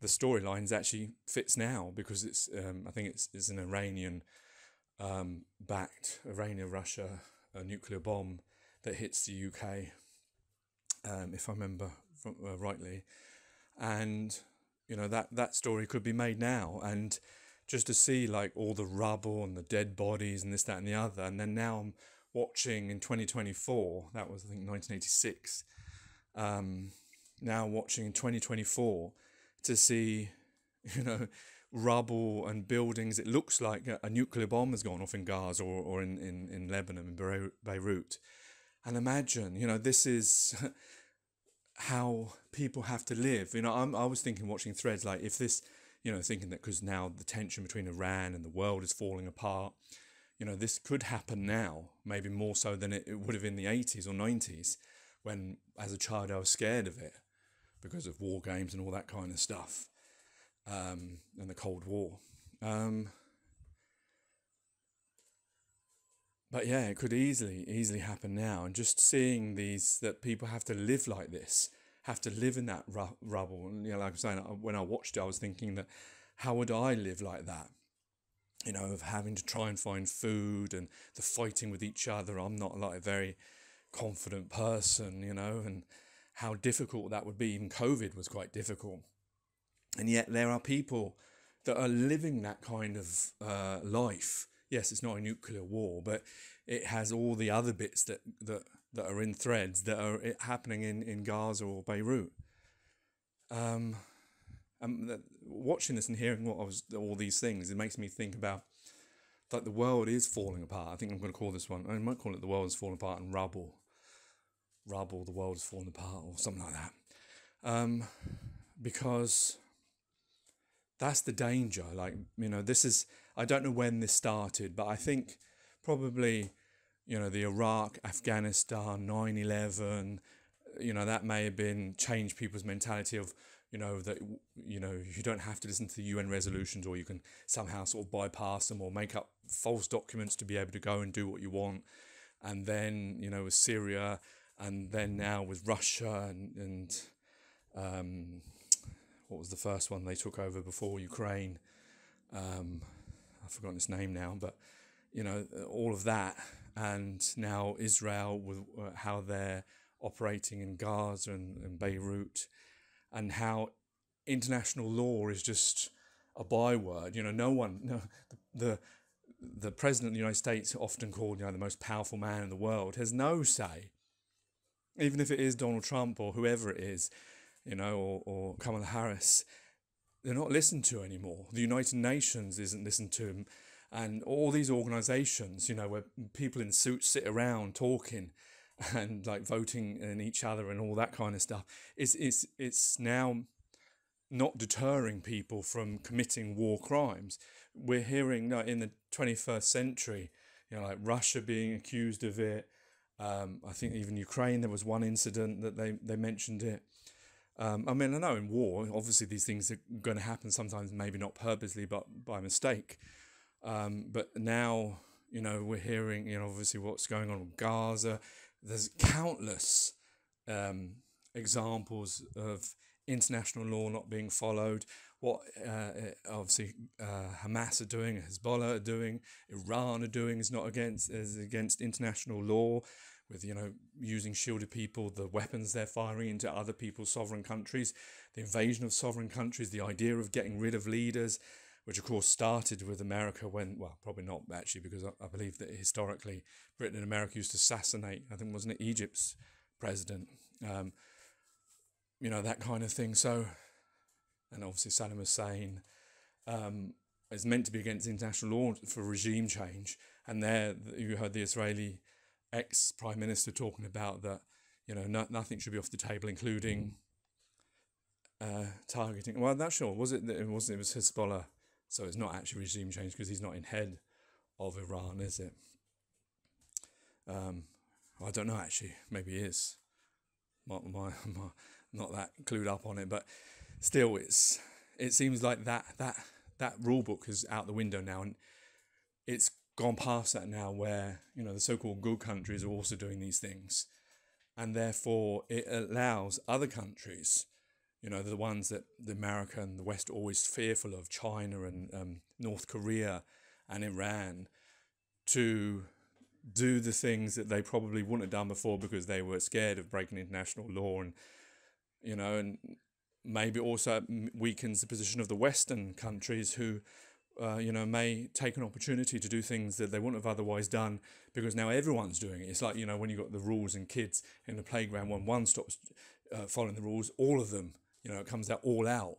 the storylines actually fits now, because it's I think it's an Iranian-backed, Irania-Russia nuclear bomb that hits the UK, if I remember rightly. And, that story could be made now. And just to see like all the rubble and the dead bodies and this, that and the other. And then now I'm watching in 2024, that was I think 1986, now watching in 2024 to see, rubble and buildings. It looks like a nuclear bomb has gone off in Gaza or in Lebanon, in Beirut. And imagine, this is how people have to live. I was thinking, watching threads, like if this, thinking that because now the tension between Iran and the world is falling apart, this could happen now, maybe more so than it would have in the 80s or 90s, when as a child I was scared of it because of war games and all that kind of stuff, and the Cold War. But yeah, it could easily happen now. And just seeing that people have to live like this, have to live in that rubble. And, like I'm saying, when I watched it, I was thinking that how would I live like that? Of having to try and find food and the fighting with each other. I'm not like a very confident person, and how difficult that would be. Even COVID was quite difficult. And yet there are people that are living that kind of life. Yes, it's not a nuclear war, but it has all the other bits that are in threads that are happening in Gaza or Beirut. Watching this and hearing all these things, it makes me think about like the world is falling apart. I think I'm going to call this one, I might call it The World is Falling Apart and Rubble. Rubble, the world is falling apart, or something like that. Because that's the danger. Like, this is, I don't know when this started, but I think probably, the Iraq, Afghanistan, 9/11, that may have been changed people's mentality of, that, you don't have to listen to the UN resolutions, or you can somehow sort of bypass them or make up false documents to be able to go and do what you want. And then, with Syria, and then now with Russia and what was the first one they took over before Ukraine? I've forgotten its name now, but, all of that. And now Israel, with how they're operating in Gaza and Beirut, and how international law is just a byword. The president of the United States, often called, the most powerful man in the world, has no say. Even if it is Donald Trump or whoever it is, or Kamala Harris, they're not listened to anymore. The United Nations isn't listened to them. And all these organisations, where people in suits sit around talking and like voting in each other and all that kind of stuff, it's now not deterring people from committing war crimes. We're hearing in the 21st century, like Russia being accused of it. I think even Ukraine, there was one incident that they mentioned it. I know in war, obviously these things are going to happen sometimes, maybe not purposely, but by mistake. But now, we're hearing, obviously what's going on with Gaza. There's countless examples of international law not being followed. What obviously Hamas are doing, Hezbollah are doing, Iran are doing is against international law. with, you know, using shielded people, the weapons they're firing into other people's sovereign countries, the invasion of sovereign countries, the idea of getting rid of leaders, which of course started with America when, well, probably not actually, because I believe that historically Britain and America used to assassinate, I think, wasn't it, Egypt's president, you know, that kind of thing. So, and obviously Saddam Hussein is meant to be against international law for regime change. And there you heard the Israeli ex-prime minister talking about that, you know, nothing should be off the table, including targeting. Well, not sure. Was it that it was Hezbollah? So it's not actually regime change because he's not in head of Iran, is it? I don't know actually. Maybe he is. Not that clued up on it, but still, it seems like that rule book is out the window now, and it's gone past that now, where, you know, the so-called good countries are also doing these things, and therefore it allows other countries, you know, the ones that the America and the West are always fearful of, China and North Korea and Iran, to do the things that they probably wouldn't have done before because they were scared of breaking international law, and, you know, and maybe also weakens the position of the Western countries who, you know, may take an opportunity to do things that they wouldn't have otherwise done because now everyone's doing it. It's like, you know, when you've got the rules and kids in the playground, when one stops following the rules, all of them, you know, it comes out all out.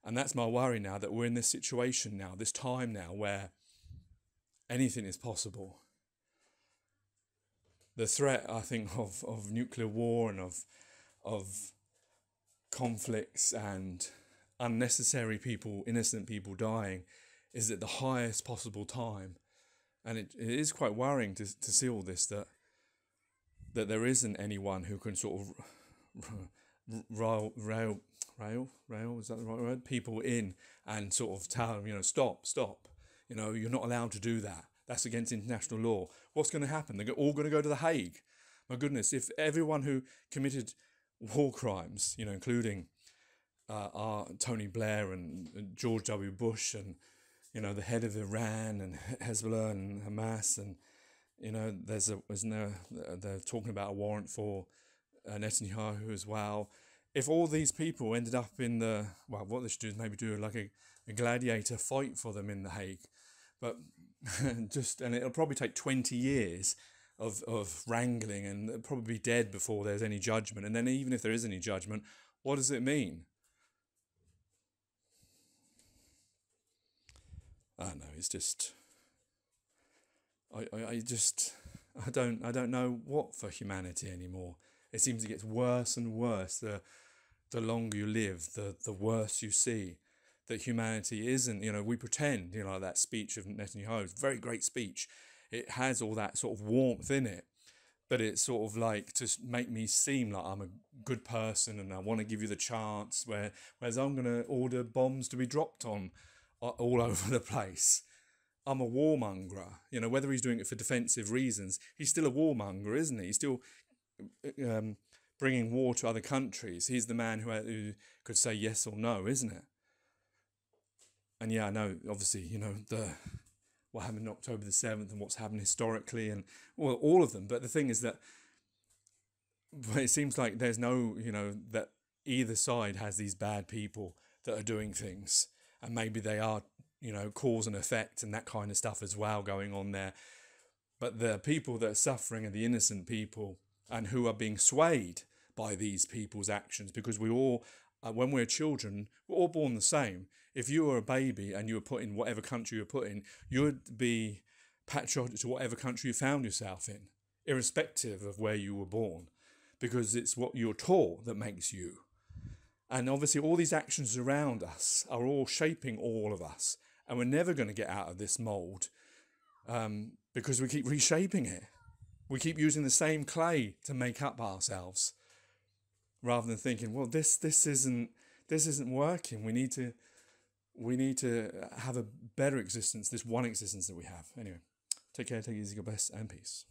And that's my worry now, that we're in this situation now, this time now, where anything is possible. The threat, I think, of nuclear war and of conflicts and unnecessary people, innocent people dying, is at the highest possible time. And it is quite worrying to see all this, that there isn't anyone who can sort of rail, is that the right word? People in and sort of tell them, you know, stop. You know, you're not allowed to do that. That's against international law. What's going to happen? They're all going to go to The Hague. My goodness, if everyone who committed war crimes, you know, including Tony Blair and George W. Bush and, you know, the head of Iran and Hezbollah and Hamas, and, you know, they're talking about a warrant for Netanyahu as well. If all these people ended up in what they should do is maybe do like a gladiator fight for them in The Hague. But and it'll probably take 20 years of wrangling, and they'll probably be dead before there's any judgment. And then even if there is any judgment, what does it mean? I don't know. It's just, I don't know what for humanity anymore. It seems it gets worse and worse. The longer you live, the worse you see that humanity isn't. You know, we pretend, you know, like that speech of Netanyahu, it's a very great speech. It has all that sort of warmth in it, but it's sort of like to make me seem like I'm a good person and I want to give you the chance, whereas I'm going to order bombs to be dropped on all over the place. I'm a warmonger. You know, whether he's doing it for defensive reasons, he's still a warmonger, isn't he? He's still bringing war to other countries. He's the man who could say yes or no, isn't it? And yeah, I know, obviously, you know, what happened on October the 7th and what's happened historically and all of them. But the thing is that it seems like there's no, you know, that either side has these bad people that are doing things. And maybe they are, you know, cause and effect and that kind of stuff as well going on there. But the people that are suffering are the innocent people, and who are being swayed by these people's actions, because we all, when we're children, we're all born the same. If you were a baby and you were put in whatever country you were put in, you would be patriotic to whatever country you found yourself in, irrespective of where you were born, because it's what you're taught that makes you. And obviously all these actions around us are all shaping all of us, and we're never going to get out of this mould because we keep reshaping it. We keep using the same clay to make up ourselves, rather than thinking, well, this isn't working. We need to have a better existence, this one existence that we have. Anyway, take care, take it easy, God bless, and peace.